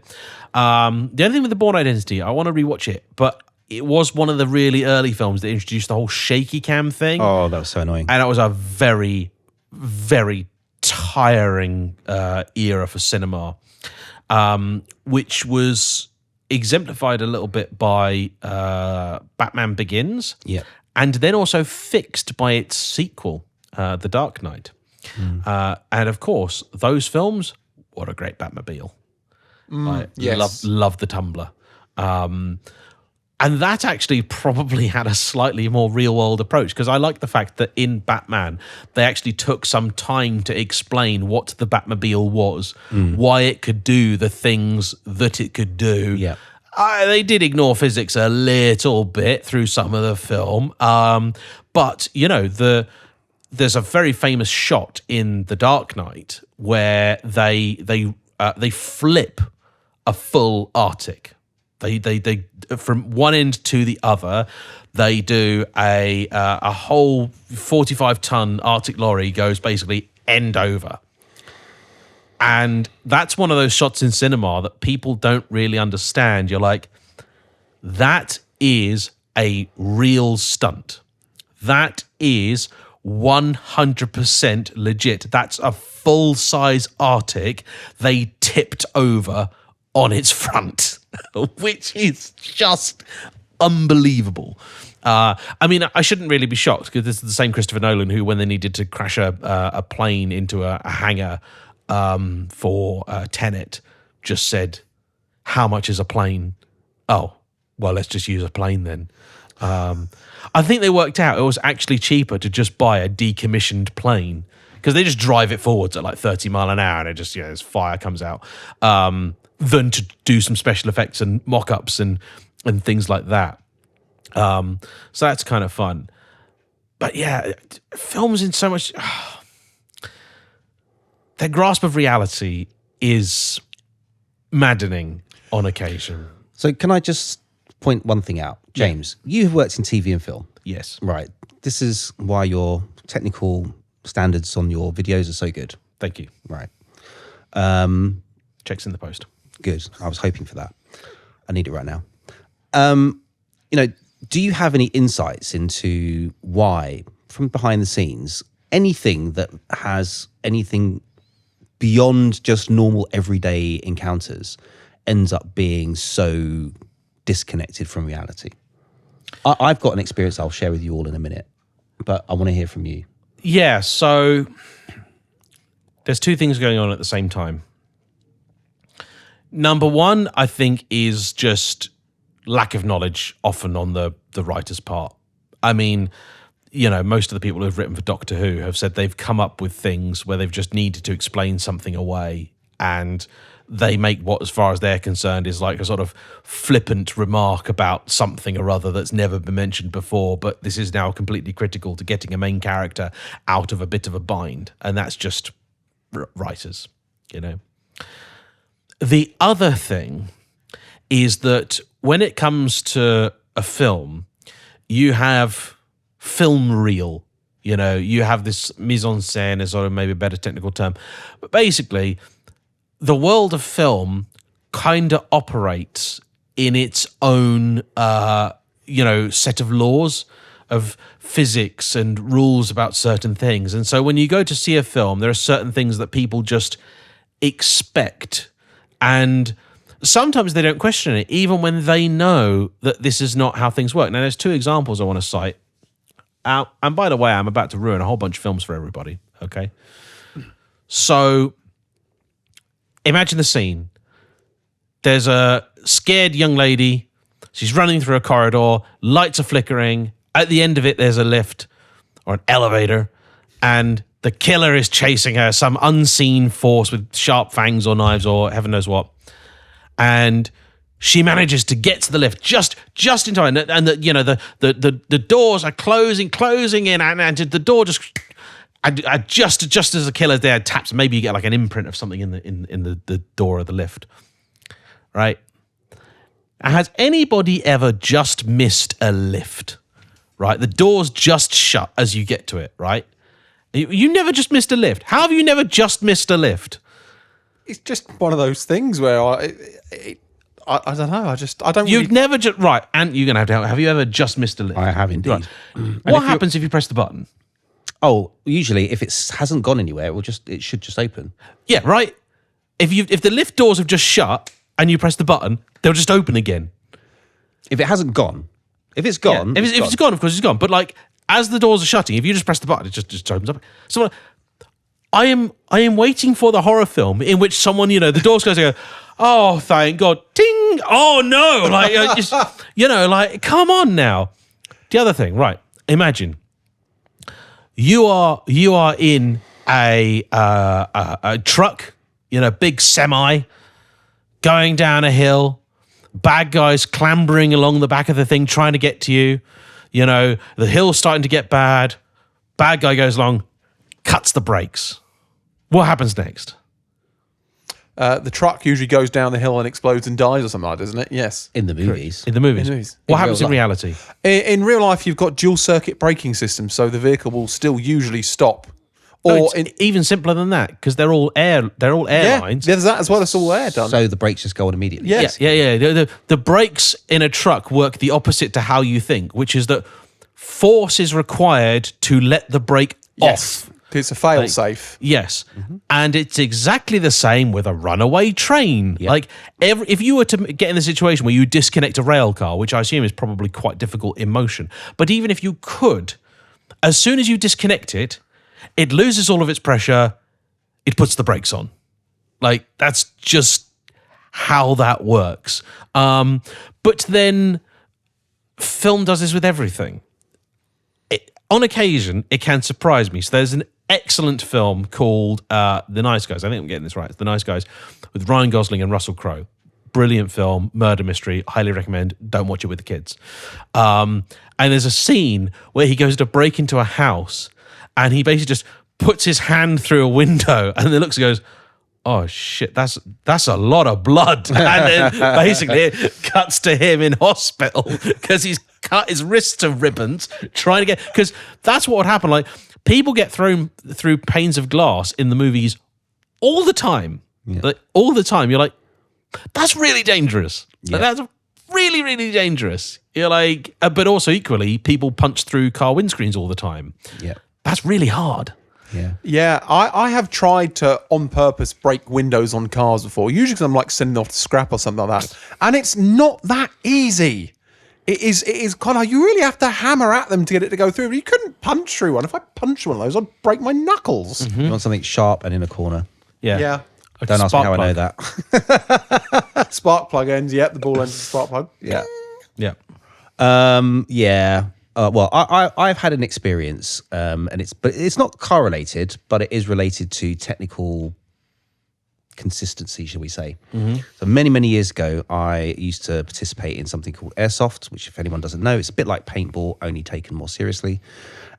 The only thing with The Bourne Identity, I want to rewatch it, but it was one of the really early films that introduced the whole shaky cam thing. Oh, that was so annoying. And it was a very, very tiring era for cinema, which was exemplified a little bit by Batman Begins. Yeah. And then also fixed by its sequel, The Dark Knight. And of course, those films, what a great Batmobile. Yes. Love the Tumbler. And that actually probably had a slightly more real-world approach, because I like the fact that in Batman, they actually took some time to explain what the Batmobile was, why it could do the things that it could do. Yeah. They did ignore physics a little bit through some of the film. But, you know, there's a very famous shot in The Dark Knight where they flip a full Arctic. They from one end to the other, they do a whole 45-ton Arctic lorry goes basically end over. And that's one of those shots in cinema that people don't really understand. You're like, that is a real stunt. That is 100% legit. That's a full-size Arctic they tipped over on its front, which is just unbelievable. I mean, I shouldn't really be shocked, because this is the same Christopher Nolan who, when they needed to crash a plane into a hangar for Tenet, just said, how much is a plane? Oh, well, let's just use a plane then. I think they worked out it was actually cheaper to just buy a decommissioned plane, because they just drive it forwards at like 30 mile an hour and it just, this fire comes out, than to do some special effects and mock-ups and things like that. So that's kind of fun. But yeah, films in so much... their grasp of reality is maddening on occasion. So can I just point one thing out? James, you have worked in TV and film. Yes. Right. This is why your technical standards on your videos are so good. Thank you. Right. Checks in the post. Good. I was hoping for that. I need it right now. Do you have any insights into why, from behind the scenes, anything that has anything beyond just normal everyday encounters ends up being so disconnected from reality? I've got an experience I'll share with you all in a minute, but I want to hear from you. Yeah, so there's two things going on at the same time. Number one, I think, is just lack of knowledge often on the writer's part. I mean, most of the people who've written for Doctor Who have said they've come up with things where they've just needed to explain something away, and they make what, as far as they're concerned, is like a sort of flippant remark about something or other that's never been mentioned before, but this is now completely critical to getting a main character out of a bit of a bind, and that's just writers, The other thing is that when it comes to a film, you have film reel, you have this mise en scène, is sort of maybe a better technical term, but basically the world of film kind of operates in its own, set of laws of physics and rules about certain things. And so when you go to see a film, there are certain things that people just expect, and sometimes they don't question it, even when they know that this is not how things work. Now, there's two examples I want to cite. And by the way, I'm about to ruin a whole bunch of films for everybody, okay? So imagine the scene. There's a scared young lady. She's running through a corridor. Lights are flickering. At the end of it, there's a lift. or an elevator, and the killer is chasing her, some unseen force with sharp fangs or knives or heaven knows what. And she manages to get to the lift just in time, and the doors are closing in, and the door just as the killer's there taps. Maybe you get like an imprint of something in the door of the lift, right? Has anybody ever just missed a lift? Right, the door's just shut as you get to it. Right, you never just missed a lift. How have you never just missed a lift? It's just one of those things where I don't know. I don't. You've never just right, and you're gonna have to help. Have you ever just missed a lift? I have indeed. Right. What happens if you press the button? Oh, usually if it hasn't gone anywhere, it should just open. Yeah, right. If the lift doors have just shut and you press the button, they'll just open again. If it hasn't gone, if it's gone, if it's gone, of course it's gone. But like as the doors are shutting, if you just press the button, it just opens up. So I am waiting for the horror film in which someone, the doors close and go, oh, thank God, ting, oh no, like come on now. The other thing, right? Imagine you are in a truck, big semi, going down a hill. Bad guys clambering along the back of the thing, trying to get to you. The hill's starting to get bad. Bad guy goes along, cuts the brakes. What happens next? The truck usually goes down the hill and explodes and dies or something like that, doesn't it? Yes. In the movies. In the movies. What happens in reality? In real life, you've got dual circuit braking systems, so the vehicle will still usually stop. Or even simpler than that, because they're all airlines. Yeah, there's that as well. It's all air done. So the brakes just go on immediately. Yes. Yeah. The brakes in a truck work the opposite to how you think, which is that force is required to let the brake off. It's a fail-safe. Yes. Mm-hmm. And it's exactly the same with a runaway train. Yep. Like, if you were to get in the situation where you disconnect a rail car, which I assume is probably quite difficult in motion, but even if you could, as soon as you disconnect it, it loses all of its pressure, it puts the brakes on. Like, that's just how that works. But then film does this with everything. On occasion, it can surprise me. So there's an excellent film called The Nice Guys. I think I'm getting this right. It's The Nice Guys with Ryan Gosling and Russell Crowe. Brilliant film, murder mystery. Highly recommend. Don't watch it with the kids. And there's a scene where he goes to break into a house and he basically just puts his hand through a window and then looks and goes, oh shit, that's a lot of blood. And then basically it cuts to him in hospital because he's cut his wrists to ribbons trying to get, because that's what would happen. Like, people get thrown through panes of glass in the movies all the time. Yeah. Like, all the time. You're like, that's really dangerous. Yeah. That's really, really dangerous. You're like, but also equally, people punch through car windscreens all the time. Yeah. That's really hard. Yeah. I have tried to on purpose break windows on cars before, usually because I'm like sending off to scrap or something like that, and it's not that easy. It is kind of, you really have to hammer at them to get it to go through. But you couldn't punch through one. If I punched one of those, I'd break my knuckles. Mm-hmm. You want something sharp and in a corner. Yeah. Don't ask me how I know that. Spark plug ends. Yep, the ball ends of the spark plug. Yeah. Yeah. Yeah. Well, I've had an experience, and it's not correlated, but it is related to technical consistency, shall we say. Mm-hmm. So many years ago, I used to participate in something called airsoft, which, if anyone doesn't know, it's a bit like paintball, only taken more seriously.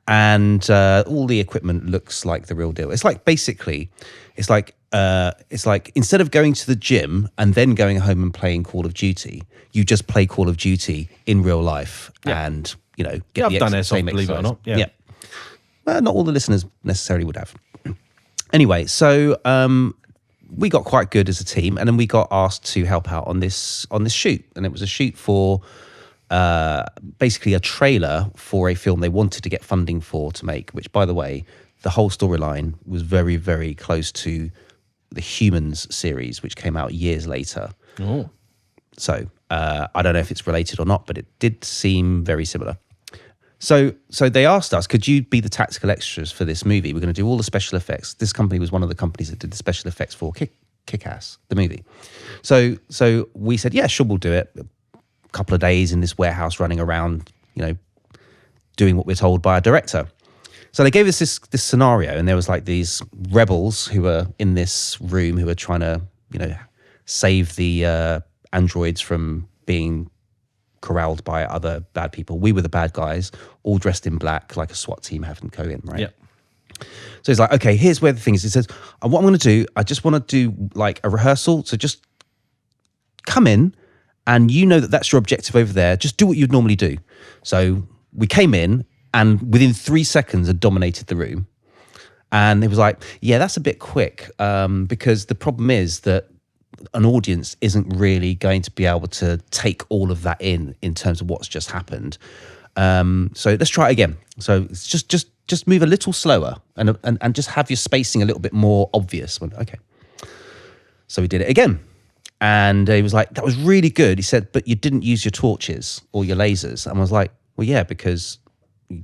And all the equipment looks like the real deal. It's like, basically, it's like instead of going to the gym and then going home and playing Call of Duty, you just play Call of Duty in real life. Yeah. And get I've done airsoft, believe it or not. Yeah. Well, not all the listeners necessarily would have. Anyway, so we got quite good as a team, and then we got asked to help out on this shoot, and it was a shoot for basically a trailer for a film they wanted to get funding for to make, which, by the way, the whole storyline was very, very close to the Humans series, which came out years later. Oh. So I don't know if it's related or not, but it did seem very similar. So they asked us, could you be the tactical extras for this movie? We're going to do all the special effects. This company was one of the companies that did the special effects for Kick-Ass, the movie. So we said, yeah, sure, we'll do it. A couple of days in this warehouse running around, doing what we're told by our director. So they gave us this scenario, and there was like these rebels who were in this room who were trying to, save the androids from being corralled by other bad people. We were the bad guys, all dressed in black, like a SWAT team having to go in, right? Yep. So he's like, okay, here's where the thing is. He says, what I'm going to do, I just want to do like a rehearsal. So just come in, and you know that that's your objective over there. Just do what you'd normally do. So we came in, and within 3 seconds had dominated the room. And it was like, yeah, that's a bit quick, because the problem is that an audience isn't really going to be able to take all of that in terms of what's just happened. So let's try it again. So it's just move a little slower and just have your spacing a little bit more obvious. Okay. So we did it again. And he was like, that was really good. He said, but you didn't use your torches or your lasers. And I was like, well, yeah, because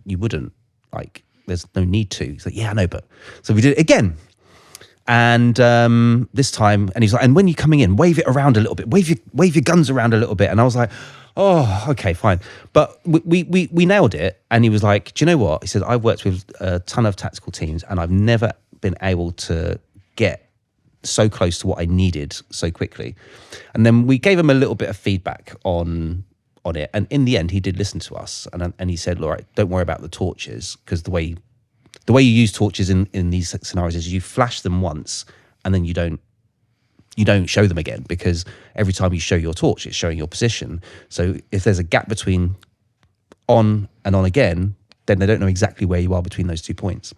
you wouldn't. Like, there's no need to. He's like, yeah, I know, but... So we did it again. And this time, and he's like, and when you're coming in, wave it around a little bit. Wave your guns around a little bit. And I was like, oh, okay, fine. But we nailed it. And he was like, do you know what? He said, I've worked with a ton of tactical teams, and I've never been able to get so close to what I needed so quickly. And then we gave him a little bit of feedback on it, and in the end he did listen to us, and he said, all right, don't worry about the torches, because the way you use torches in these scenarios is you flash them once and then you don't show them again, because every time you show your torch it's showing your position. So if there's a gap between on and on again, then they don't know exactly where you are between those 2 points.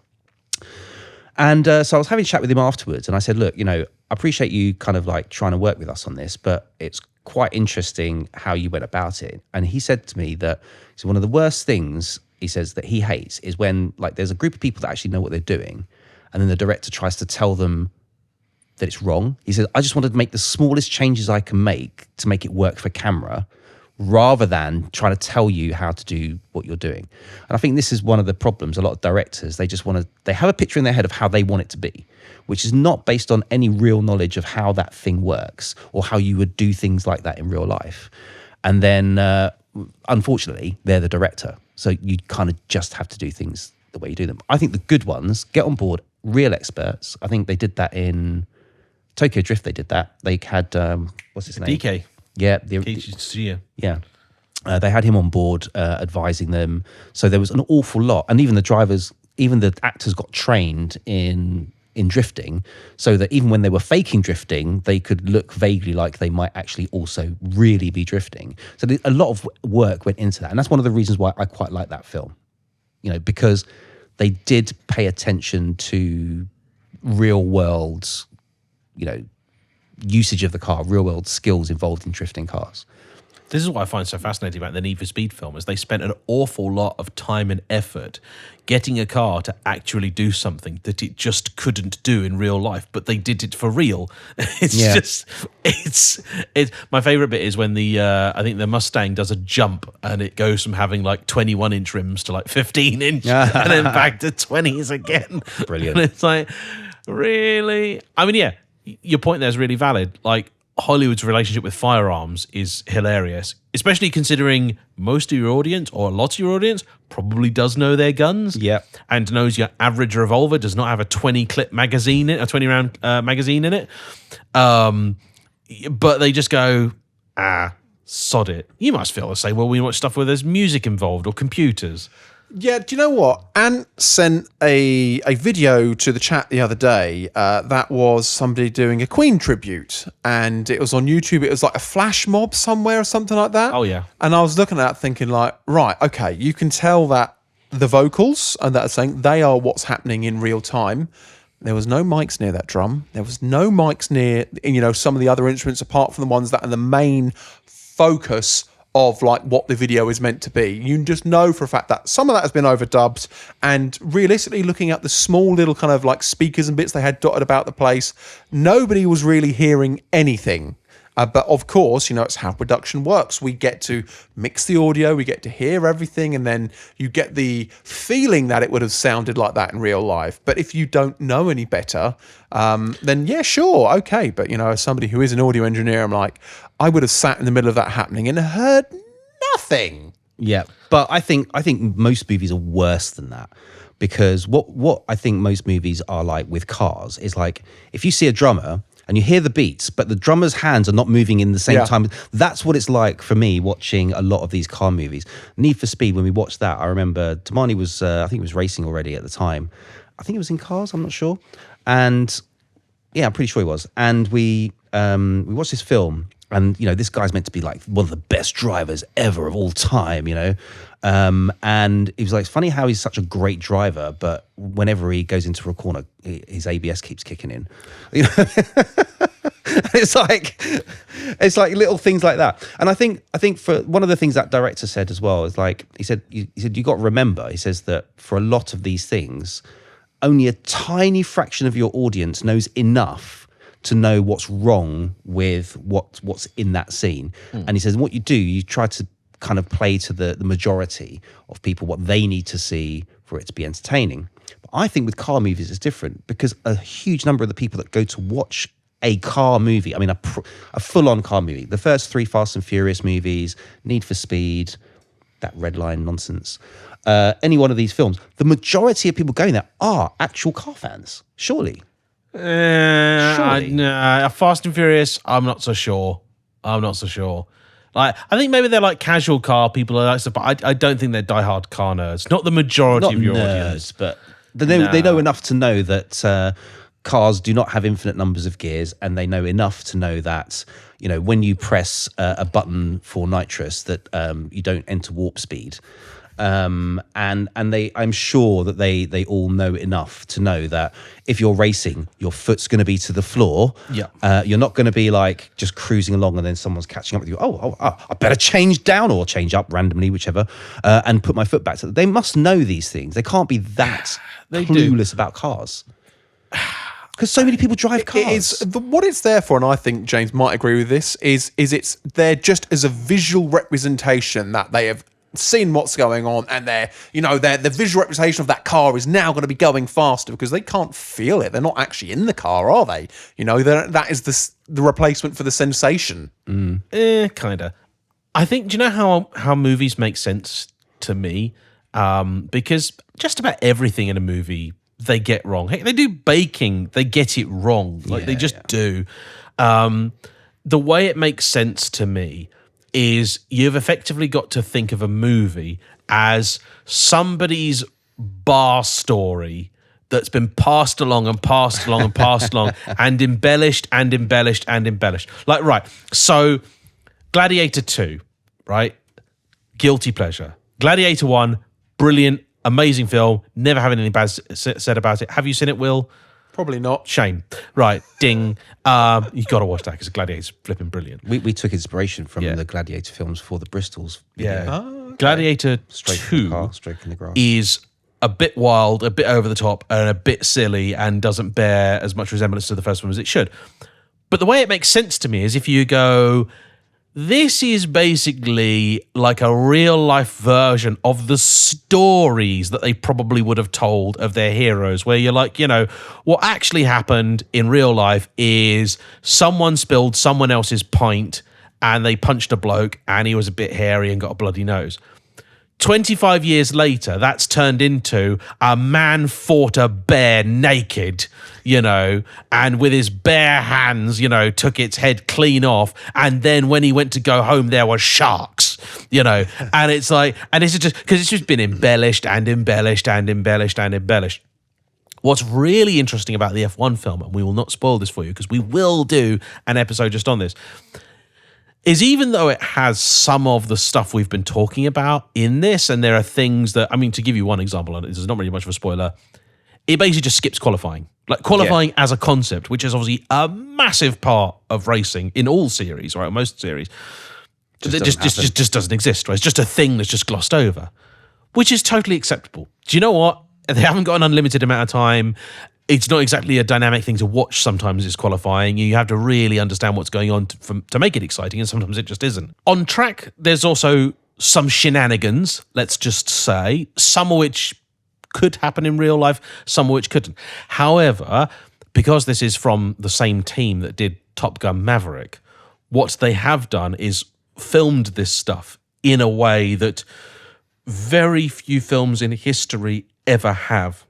And so I was having a chat with him afterwards, and I said, look, I appreciate you kind of like trying to work with us on this, but it's quite interesting how you went about it. And he said to me that one of the worst things, he says, that he hates is when like there's a group of people that actually know what they're doing, and then the director tries to tell them that it's wrong. He says, I just wanted to make the smallest changes I can make to make it work for camera, rather than trying to tell you how to do what you're doing. And I think this is one of the problems. A lot of directors, they have a picture in their head of how they want it to be, which is not based on any real knowledge of how that thing works or how you would do things like that in real life. And then, unfortunately, they're the director. So you kind of just have to do things the way you do them. I think the good ones get on board real experts. I think they did that in Tokyo Drift. They did that. They had, what's his name? DK. Yeah. Yeah. They had him on board advising them. So there was an awful lot. And even the drivers, even the actors got trained in drifting, so that even when they were faking drifting, they could look vaguely like they might actually also really be drifting. So a lot of work went into that. And that's one of the reasons why I quite like that film, because they did pay attention to real world, usage of the car, real world skills involved in drifting cars. This is what I find so fascinating about the Need for Speed film, is they spent an awful lot of time and effort getting a car to actually do something that it just couldn't do in real life, but they did it for real. It's my favorite bit is when I think the Mustang does a jump, and it goes from having like 21-inch rims to like 15-inch and then back to 20s again. Brilliant. And it's like, really? I mean, yeah, your point there is really valid. Like, Hollywood's relationship with firearms is hilarious, especially considering most of your audience, or a lot of your audience, probably does know their guns. Yeah. And knows your average revolver does not have a 20-clip magazine, a 20-round magazine in it. But they just go, sod it. You must feel the same. Well, we watch stuff where there's music involved or computers. Yeah, do you know what? Ant sent a video to the chat the other day that was somebody doing a Queen tribute, and it was on YouTube. It was like a flash mob somewhere or something like that. Oh, yeah. And I was looking at that thinking like, right, okay, you can tell that the vocals and that are saying they are what's happening in real time. There was no mics near that drum. There was no mics near, some of the other instruments apart from the ones that are the main focus of like what the video is meant to be. You just know for a fact that some of that has been overdubbed, and realistically looking at the small little kind of like speakers and bits they had dotted about the place, nobody was really hearing anything. But of course, it's how production works. We get to mix the audio, we get to hear everything, and then you get the feeling that it would have sounded like that in real life. But if you don't know any better, then yeah, sure, okay. But, as somebody who is an audio engineer, I'm like, I would have sat in the middle of that happening and heard nothing. Yeah, but I think most movies are worse than that, because what I think most movies are like with cars is like, if you see a drummer and you hear the beats, but the drummer's hands are not moving in the same time. That's what it's like for me watching a lot of these car movies. Need for Speed, when we watched that, I remember Damani was, I think he was racing already at the time. I think it was in Cars, I'm not sure. And yeah, I'm pretty sure he was. And we watched this film, and, you know, this guy's meant to be like one of the best drivers ever of all time, you know. And he was like, it's funny how he's such a great driver, but whenever he goes into a corner, his ABS keeps kicking in. You know? it's like little things like that. And I think for one of the things that director said as well is like, he said you got to remember, he says that for a lot of these things, only a tiny fraction of your audience knows enough to know what's wrong with what's in that scene. And he says, what you do, you try to kind of play to the majority of people what they need to see for it to be entertaining. But I think with car movies it's different, because a huge number of the people that go to watch a car movie, I mean a full-on car movie, the first 3 Fast and Furious movies, Need for Speed, that red line nonsense, any one of these films, the majority of people going there are actual car fans, surely. No, Fast and Furious, I'm not so sure. Like, I think maybe they're like casual car people, but I don't think they're diehard car nerds. Not the majority of your audience, but they know enough to know that cars do not have infinite numbers of gears, and they know enough to know that, you know, when you press a button for nitrous, that you don't enter warp speed. And I'm sure that they all know enough to know that if you're racing, your foot's going to be to the floor. Yeah. You're not going to be like just cruising along and then someone's catching up with you. I better change down or change up randomly, whichever, and put my foot back. They must know these things. They can't be that clueless about cars. Because so many people drive cars. What it's there for, and I think James might agree with this, is it's there just as a visual representation that they have seen what's going on, and the visual representation of that car is now going to be going faster, because they can't feel it. They're not actually in the car, are they? You know, that is the replacement for the sensation. Kind of. I think, do you know how movies make sense to me? Because just about everything in a movie they get wrong. Hey, they do baking, they get it wrong. They just do. The way it makes sense to me is you've effectively got to think of a movie as somebody's bar story that's been passed along and passed along and passed along and embellished and embellished and embellished. Like, right, so Gladiator 2, right? Guilty pleasure. Gladiator 1, brilliant, amazing film. Never have anything bad said about it. Have you seen it, Will? Probably not. Shame. Right, ding. You got to watch that because Gladiator's flipping brilliant. We took inspiration from the Gladiator films for the Bristols video. Yeah. Okay. Gladiator 2 Stroke in the grass. is a bit wild, a bit over the top, and a bit silly, and doesn't bear as much resemblance to the first one as it should. But the way it makes sense to me is if you go, this is basically like a real-life version of the stories that they probably would have told of their heroes, where you're like, you know, what actually happened in real life is someone spilled someone else's pint and they punched a bloke and he was a bit hairy and got a bloody nose. 25 years later, that's turned into a man fought a bear naked, you know, and with his bare hands, you know, took its head clean off. And then when he went to go home, there were sharks, you know, and it's like, and it's just because it's just been embellished and embellished and embellished and embellished. What's really interesting about the F1 film, and we will not spoil this for you because we will do an episode just on this, is even though it has some of the stuff we've been talking about in this, and there are things that, I mean, to give you one example, and this is not really much of a spoiler, it basically just skips qualifying. Like qualifying as a concept, which is obviously a massive part of racing in all series, right? Most series. Just doesn't exist, right? It's just a thing that's just glossed over, which is totally acceptable. Do you know what? They haven't got an unlimited amount of time. It's not exactly a dynamic thing to watch sometimes, it's qualifying. You have to really understand what's going on to make it exciting, and sometimes it just isn't. On track, there's also some shenanigans, let's just say, some of which could happen in real life, some of which couldn't. However, because this is from the same team that did Top Gun Maverick, what they have done is filmed this stuff in a way that very few films in history ever have.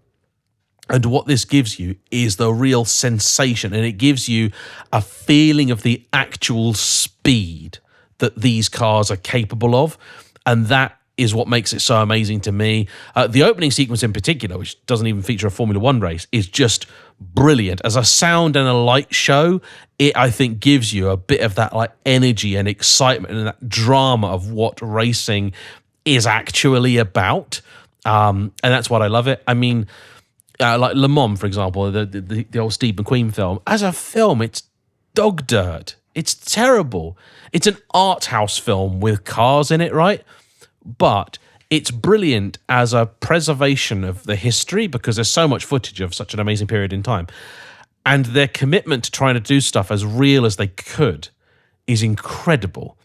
And what this gives you is the real sensation, and it gives you a feeling of the actual speed that these cars are capable of. And that is what makes it so amazing to me. The opening sequence in particular, which doesn't even feature a Formula One race, is just brilliant. As a sound and a light show, it, I think, gives you a bit of that like energy and excitement and that drama of what racing is actually about. And that's what I love it. I mean, like Le Mans, for example, the old Steve McQueen film. As a film, it's dog dirt. It's terrible. It's an art house film with cars in it, right? But it's brilliant as a preservation of the history because there's so much footage of such an amazing period in time. And their commitment to trying to do stuff as real as they could is incredible.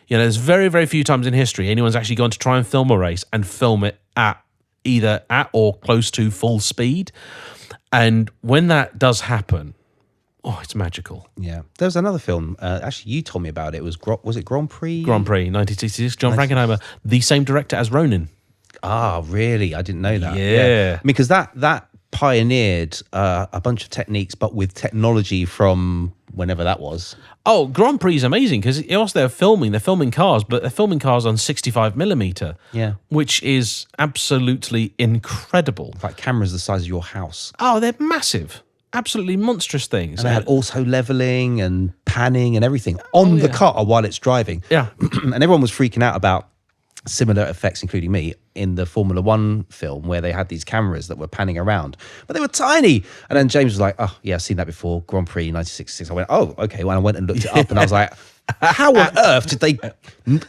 You know, there's very, very few times in history anyone's actually gone to try and film a race and film it at either at or close to full speed. And when that does happen, oh, it's magical. Yeah. There was another film, actually you told me about it. Was it Grand Prix? Grand Prix, 1966, John Frankenheimer, the same director as Ronin. Ah, really? I didn't know that. Yeah. I mean, because that pioneered a bunch of techniques, but with technology from whenever that was. Oh, Grand Prix is amazing because whilst they're filming cars, but they're filming cars on 65mm. Yeah. Which is absolutely incredible. Like cameras the size of your house. Oh, they're massive. Absolutely monstrous things. And they had auto leveling and panning and everything on the car while it's driving. Yeah. And everyone was freaking out about similar effects, including me, in the Formula One film where they had these cameras that were panning around, but they were tiny. And then James was like, oh, yeah, I've seen that before, Grand Prix 1966. I went, oh, okay. Well, I went and looked it up and I was like, how on earth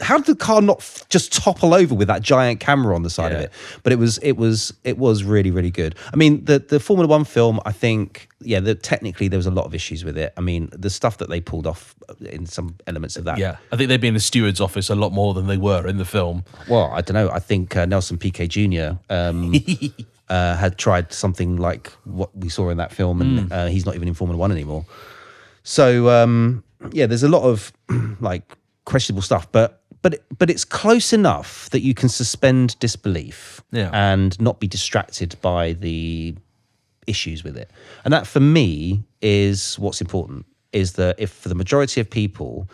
how did the car not just topple over with that giant camera on the side of it? But it was really, really good. I mean, the Formula One film, I think, technically there was a lot of issues with it. I mean, the stuff that they pulled off in some elements of that. Yeah, I think they'd be in the steward's office a lot more than they were in the film. Well, I don't know. I think Nelson Piquet Jr. Had tried something like what we saw in that film, and he's not even in Formula One anymore. So, there's a lot of like questionable stuff, but it's close enough that you can suspend disbelief and not be distracted by the issues with it. And that, for me, is what's important. Is that if for the majority of people,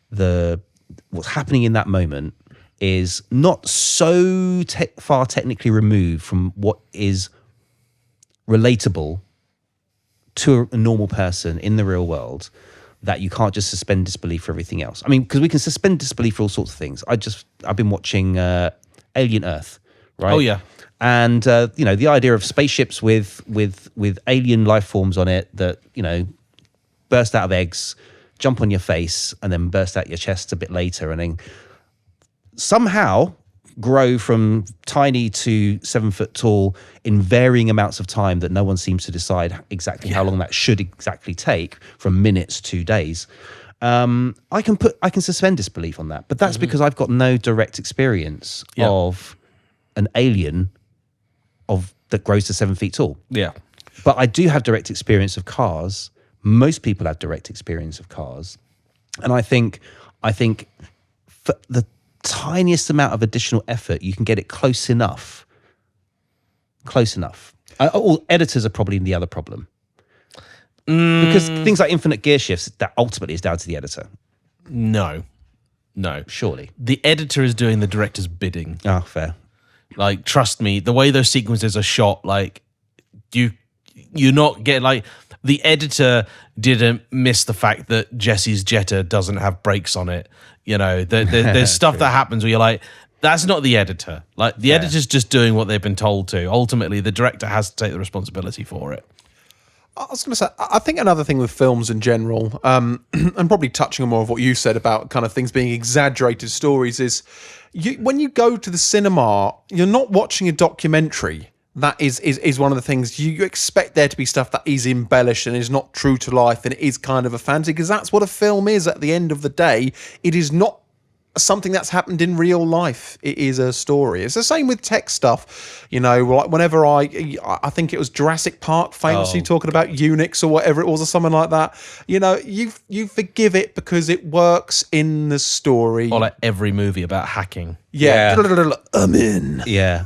what's happening in that moment is not so far technically removed from what is relatable to a normal person in the real world, that you can't just suspend disbelief for everything else. I mean, because we can suspend disbelief for all sorts of things. I've been watching Alien Earth, right? Oh yeah. And the idea of spaceships with alien life forms on it that burst out of eggs, jump on your face, and then burst out your chest a bit later, and then somehow grow from tiny to 7 foot tall in varying amounts of time that no one seems to decide exactly how long that should exactly take, from minutes to days. I can suspend disbelief on that, but that's because I've got no direct experience of an alien that grows to 7 feet tall. Yeah. But I do have direct experience of cars. Most people have direct experience of cars. And I think for the tiniest amount of additional effort, you can get it close enough. All editors are probably the other problem. Because things like infinite gear shifts, that ultimately is down to the editor. No. Surely. The editor is doing the director's bidding. Oh, fair. Like, trust me, the way those sequences are shot, like, you're not getting, like, the editor didn't miss the fact that Jesse's Jetta doesn't have brakes on it. There's stuff that happens where you're like, that's not the editor. Like, the editor's just doing what they've been told to. Ultimately, the director has to take the responsibility for it. I was going to say, I think another thing with films in general, and probably touching on more of what you said about kind of things being exaggerated stories, is when you go to the cinema, you're not watching a documentary. That is one of the things you expect there to be stuff that is embellished and is not true to life, and it is kind of a fantasy, because that's what a film is at the end of the day. It is not something that's happened in real life. It is a story. It's the same with tech stuff. You know, like whenever I think it was Jurassic Park famously talking about Unix or whatever it was or something like that. You know, you forgive it because it works in the story. Or like every movie about hacking. Yeah. I'm in. Yeah.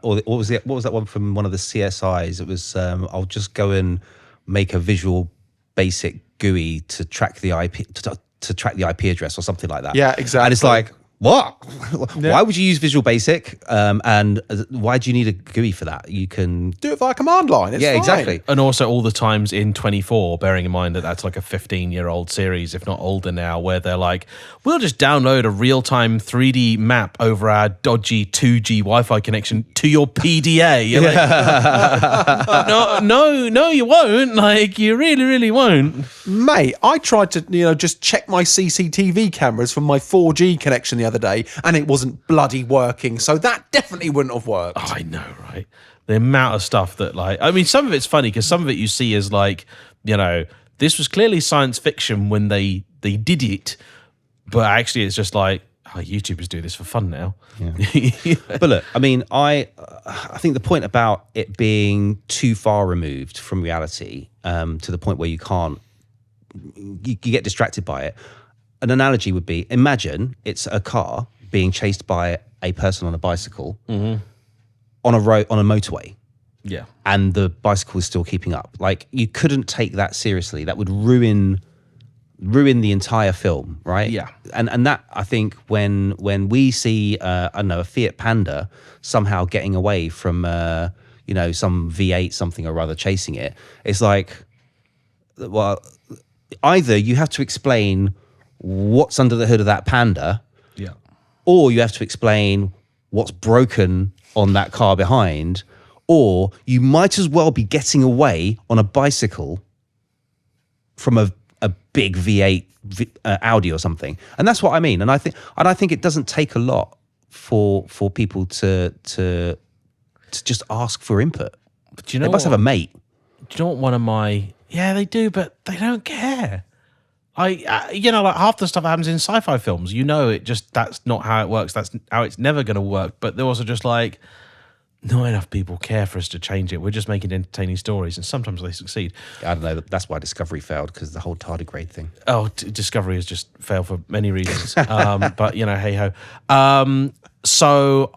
Or what was that one from one of the CSIs? It was I'll just go and make a visual basic GUI to track the IP to track the IP address or something like that. Yeah, exactly. And it's like, what? Why would you use Visual Basic? And why do you need a GUI for that? You can do it via command line. It's fine. Exactly. And also all the times in 24, bearing in mind that that's like a 15-year-old series, if not older now, where they're like, we'll just download a real-time 3D map over our dodgy 2G Wi-Fi connection to your PDA. You're like, no, you won't. Like, you really, really won't. Mate, I tried to, just check my CCTV cameras from my 4G connection the other day, and it wasn't bloody working. So that definitely wouldn't have worked. Oh, I know, right? The amount of stuff that, like, I mean, some of it's funny because some of it you see is like, this was clearly science fiction when they did it, but actually it's just like, YouTubers do this for fun now. Yeah. But look, I mean, I think the point about it being too far removed from reality, to the point where you get distracted by it. An analogy would be, imagine it's a car being chased by a person on a bicycle on a motorway. Yeah. And the bicycle is still keeping up. Like, you couldn't take that seriously. That would ruin the entire film, right? Yeah. And that, I think, when we see a Fiat Panda somehow getting away from some V8 something or other chasing it, it's like, well, either you have to explain what's under the hood of that Panda, yeah, or you have to explain what's broken on that car behind, or you might as well be getting away on a bicycle from a big V8 Audi or something. And that's what I mean. And I think it doesn't take a lot for people to just ask for input. But do you know they must have a mate. Do you know what one of my... Yeah, they do, but they don't care. Like half the stuff that happens in sci-fi films, that's not how it works. That's how it's never going to work. But they're also just like, not enough people care for us to change it. We're just making entertaining stories, and sometimes they succeed. I don't know. That's why Discovery failed, because the whole tardigrade thing. Oh, Discovery has just failed for many reasons. But hey ho. So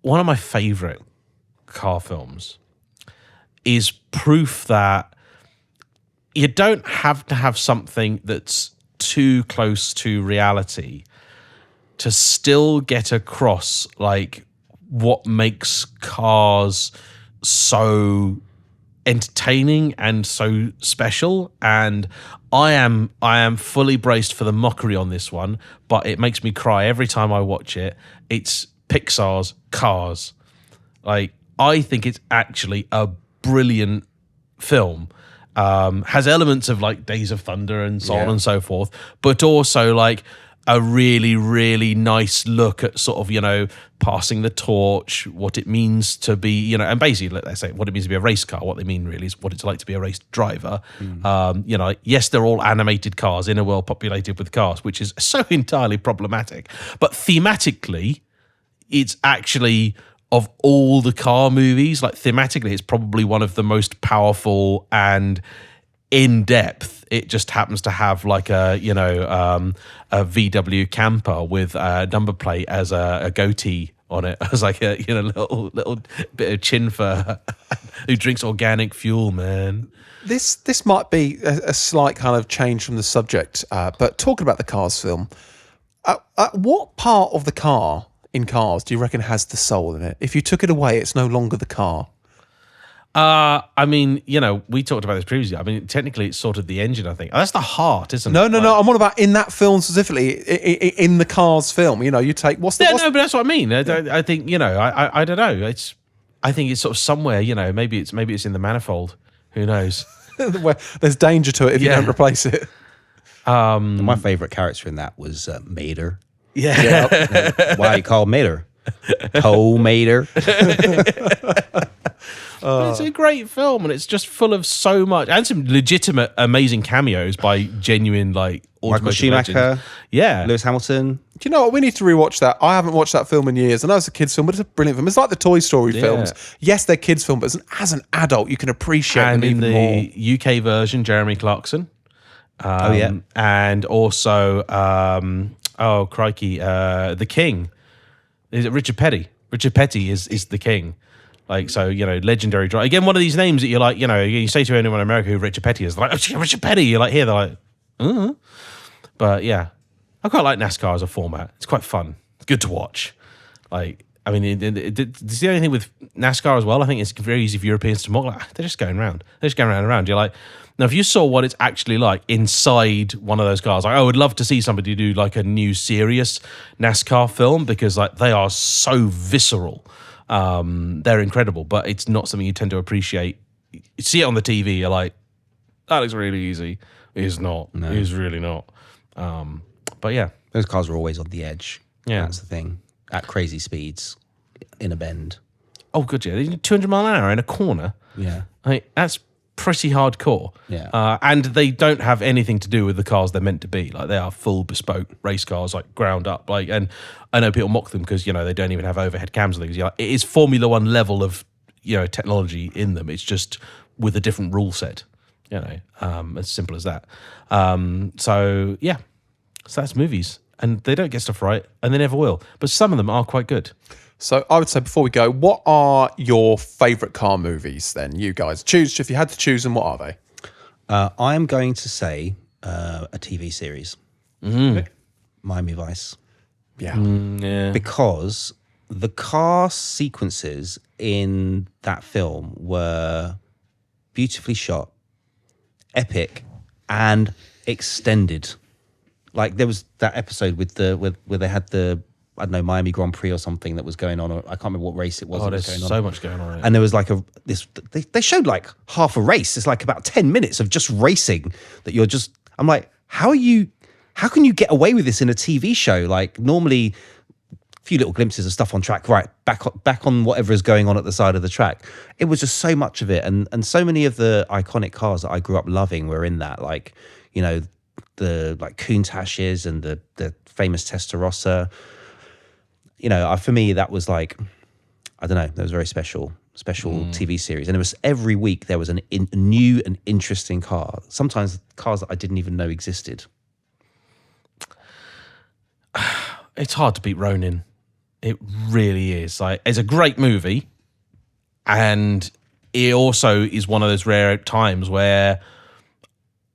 one of my favorite car films is proof that you don't have to have something that's too close to reality to still get across like what makes cars so entertaining and so special. And I am fully braced for the mockery on this one, but it makes me cry every time I watch it. It's Pixar's Cars. Like, I think it's actually a brilliant film. Has elements of like Days of Thunder and so on and so forth, but also like a really, really nice look at sort of, passing the torch, what it means to be, and basically, let's say what it means to be a race car. What they mean really is what it's like to be a race driver. Yes, they're all animated cars in a world populated with cars, which is so entirely problematic. But thematically, it's actually, of all the car movies, like thematically, it's probably one of the most powerful and in depth. It just happens to have like a VW camper with a number plate as a goatee on it, as like a little bit of chin fur. Who drinks organic fuel, man? This might be a slight kind of change from the subject, but talking about the Cars film, what part of the car in Cars do you reckon has the soul in it? If you took it away, it's no longer the car. I mean, we talked about this previously. I mean, technically, it's sort of the engine, I think. That's the heart, isn't it? No. I'm on about in that film specifically, in the Cars film. You take what's the... Yeah, no, but that's what I mean. I think, I don't know. I think it's sort of somewhere, maybe it's in the manifold. Who knows? Where there's danger to it if you don't replace it. My favourite character in that was Mater. Yeah. Why you call Mater? Mater. But it's a great film, and it's just full of so much, and some legitimate, amazing cameos by genuine like Michael automotive Schumacher, legends. Yeah, Lewis Hamilton. Do you know what? We need to rewatch that. I haven't watched that film in years. I know it's a kids' film, but it's a brilliant film. It's like the Toy Story films. Yes, they're kids' film, but as an adult, you can appreciate and them in even the more. UK version, Jeremy Clarkson. Yeah. And also, oh crikey, the King. Is it Richard Petty? Richard Petty is the King. Like, so, legendary driver. Again, one of these names that you're like, you say to anyone in America who Richard Petty is, they're like, oh, Richard Petty. You're like, here, they're like, But yeah, I quite like NASCAR as a format. It's quite fun. It's good to watch. Like, I mean, it's the only thing with NASCAR as well. I think it's very easy for Europeans to mock. Like, they're just going around. They're just going around and around. You're like, now, if you saw what it's actually like inside one of those cars, like, I would love to see somebody do like a new serious NASCAR film, because like they are so visceral. They're incredible, but it's not something you tend to appreciate. You see it on the TV, you're like, that looks really easy. It's not. No. It's really not. But yeah. Those cars are always on the edge. Yeah. That's the thing. At crazy speeds in a bend. Oh, good, yeah. 200 mile an hour in a corner. Yeah. That's pretty hardcore. Yeah. And they don't have anything to do with the cars they're meant to be. Like, they are full bespoke race cars, like ground up. Like, and I know people mock them because, they don't even have overhead cams and things. It is Formula One level of, technology in them. It's just with a different rule set, as simple as that. So yeah. So that's movies. And they don't get stuff right, and they never will. But some of them are quite good. So I would say, before we go, what are your favourite car movies then? You guys choose. If you had to choose them, what are they? I'm going to say a TV series. Miami Vice. Yeah. Yeah. Because the car sequences in that film were beautifully shot, epic, and extended. Like, there was that episode with where they had the, I don't know, Miami Grand Prix or something that was going on. Or I can't remember what race it was. Oh, that was there's going on. so much going on. And there was like they showed like half a race. It's like about 10 minutes of just racing that you're just, I'm like, how can you get away with this in a TV show? Like, normally a few little glimpses of stuff on track, right, back on whatever is going on at the side of the track. It was just so much of it. And so many of the iconic cars that I grew up loving were in that, like, the like Countaches and the famous Testarossa. For me, that was like, I don't know, that was a very special TV series. And it was every week there was a new and interesting car. Sometimes cars that I didn't even know existed. It's hard to beat Ronin. It really is. Like, it's a great movie, and it also is one of those rare times where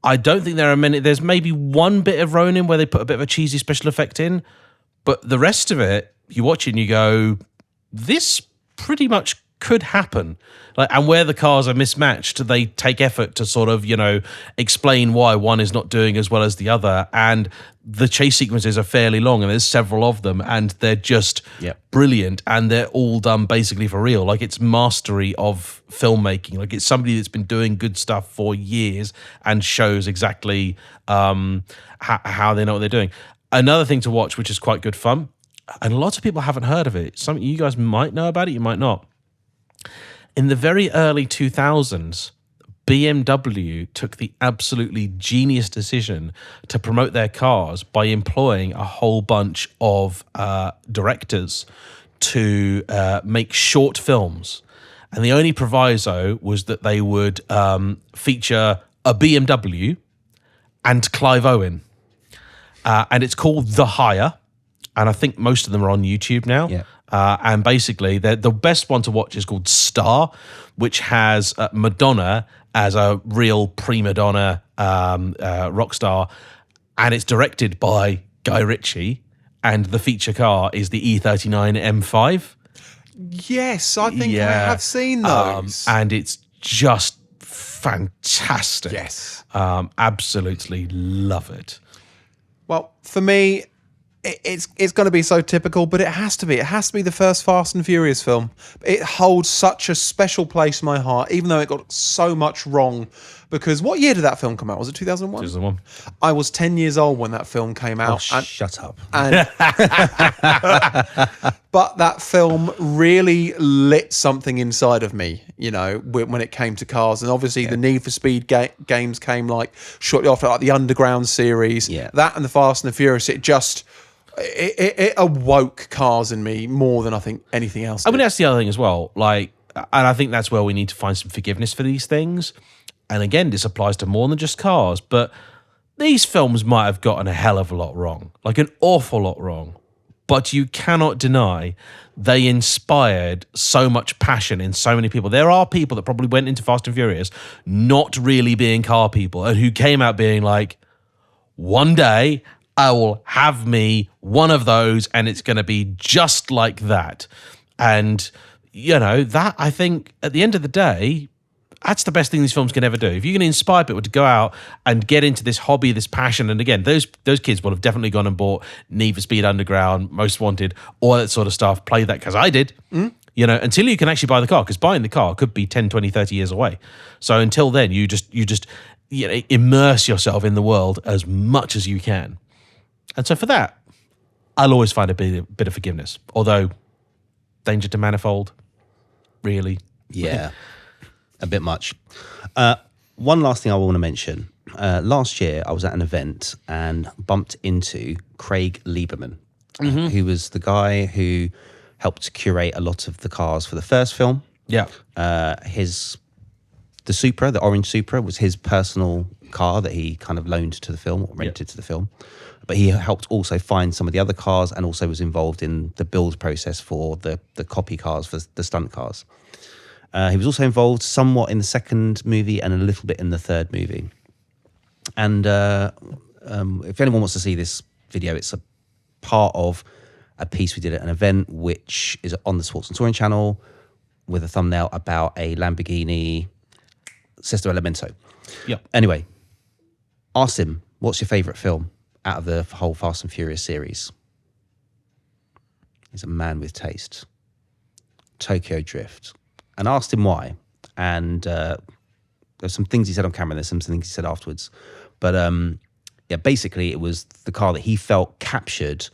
I don't think there are many. There's maybe one bit of Ronin where they put a bit of a cheesy special effect in, but the rest of it, you watch it and you go, this pretty much could happen. Like, and where the cars are mismatched, they take effort to sort of, explain why one is not doing as well as the other. And the chase sequences are fairly long, and there's several of them, and they're just brilliant, and they're all done basically for real. Like, it's mastery of filmmaking. Like, it's somebody that's been doing good stuff for years and shows exactly how they know what they're doing. Another thing to watch, which is quite good fun, and lots of people haven't heard of it. Some you guys might know about it, you might not. In the very early 2000s, BMW took the absolutely genius decision to promote their cars by employing a whole bunch of directors to make short films. And the only proviso was that they would feature a BMW and Clive Owen. And it's called The Hire. And I think most of them are on YouTube now. Yeah. And basically, the best one to watch is called Star, which has Madonna as a real prima donna rock star. And it's directed by Guy Ritchie. And the feature car is the E39 M5. Yes, I think I have seen those. And it's just fantastic. Yes. Absolutely love it. Well, for me, it's going to be so typical, but it has to be. It has to be the first Fast and Furious film. It holds such a special place in my heart, even though it got so much wrong. Because what year did that film come out? Was it 2001? 2001. I was 10 years old when that film came out. Shut up. And but that film really lit something inside of me, you know, when it came to cars. And obviously the Need for Speed games came like shortly after, like the Underground series. Yeah. That and the Fast and the Furious, it awoke cars in me more than I think anything else did. I mean, that's the other thing as well. Like, and I think that's where we need to find some forgiveness for these things. And again, this applies to more than just cars, but these films might have gotten a hell of a lot wrong, like an awful lot wrong. But you cannot deny they inspired so much passion in so many people. There are people that probably went into Fast and Furious not really being car people and who came out being like, one day I will have me one of those and it's going to be just like that. And, you know, that I think at the end of the day, that's the best thing these films can ever do. If you can inspire people to go out and get into this hobby, this passion, and again, those kids will have definitely gone and bought Need for Speed Underground, Most Wanted, all that sort of stuff, play that, because I did, you know, until you can actually buy the car, because buying the car could be 10, 20, 30 years away. So until then, you just you know, immerse yourself in the world as much as you can. And so for that, I'll always find a bit of forgiveness. Although, Danger to Manifold, really. Yeah. A bit much. One last thing I want to mention. Last year, I was at an event and bumped into Craig Lieberman, who was the guy who helped curate a lot of the cars for the first film. Yeah. The Supra, the orange Supra, was his personal car that he kind of loaned to the film or rented to the film. But he helped also find some of the other cars and also was involved in the build process for the copy cars, for the stunt cars. He was also involved somewhat in the second movie and a little bit in the third movie. And if anyone wants to see this video, it's a part of a piece we did at an event, which is on the Sports and Touring channel with a thumbnail about a Lamborghini Sesto Elemento. Yep. Anyway, asked him, what's your favourite film out of the whole Fast and Furious series? He's a man with taste. Tokyo Drift. And asked him why. And there's some things he said on camera, and there's some things he said afterwards. But yeah, basically it was the car that he felt captured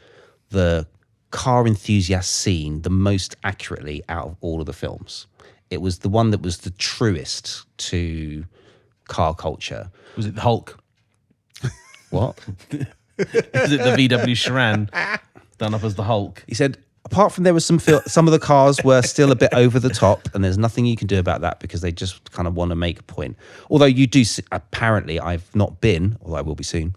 the car enthusiast scene the most accurately out of all of the films. It was the one that was the truest to car culture. Was it the Hulk? What? Is it the VW Charan done up as the Hulk? He said, apart from there was some of the cars were still a bit over the top, and there's nothing you can do about that because they just kind of want to make a point. Although you do, apparently, I've not been, although I will be soon,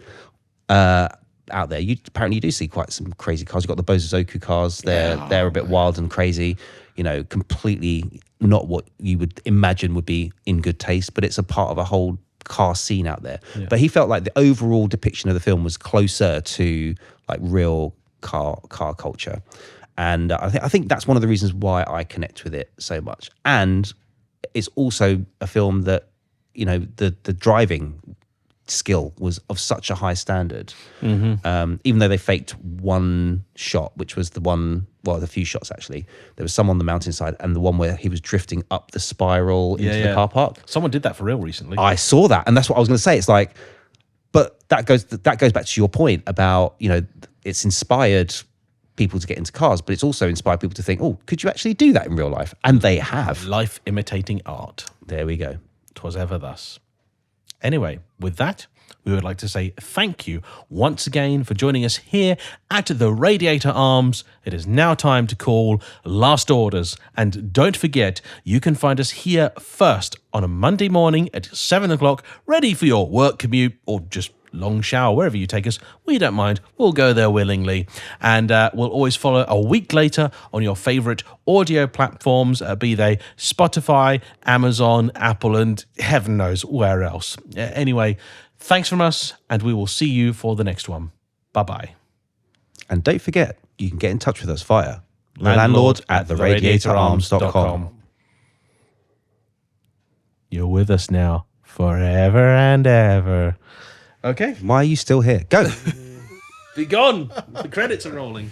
out there. You do see quite some crazy cars. You've got the Bozozoku cars. They're a bit wild and crazy. You know, completely not what you would imagine would be in good taste, but it's a part of a whole car scene out there. Yeah. But he felt like the overall depiction of the film was closer to like real car culture. And I think that's one of the reasons why I connect with it so much. And it's also a film that, you know, the driving skill was of such a high standard. Mm-hmm. Even though they faked one shot, which was the few shots actually. There was some on the mountainside and the one where he was drifting up the spiral into the car park. Someone did that for real recently. I saw that, and that's what I was going to say. It's like, but that goes back to your point about, you know, it's inspired people to get into cars, but it's also inspired people to think, oh, could you actually do that in real life? And they have. Life imitating art. There we go. 'Twas ever thus. Anyway, with that, we would like to say thank you once again for joining us here at the Radiator Arms. It is now time to call last orders. And don't forget, you can find us here first on a Monday morning at 7 o'clock, ready for your work commute or just long shower, wherever you take us. We don't mind. We'll go there willingly. And we'll always follow a week later on your favorite audio platforms, be they Spotify, Amazon, Apple, and heaven knows where else. Anyway, thanks from us, and we will see you for the next one. Bye-bye. And don't forget, you can get in touch with us via landlord@theradiatorarms.com. You're with us now, forever and ever. Okay. Why are you still here? Go. Be gone. The credits are rolling.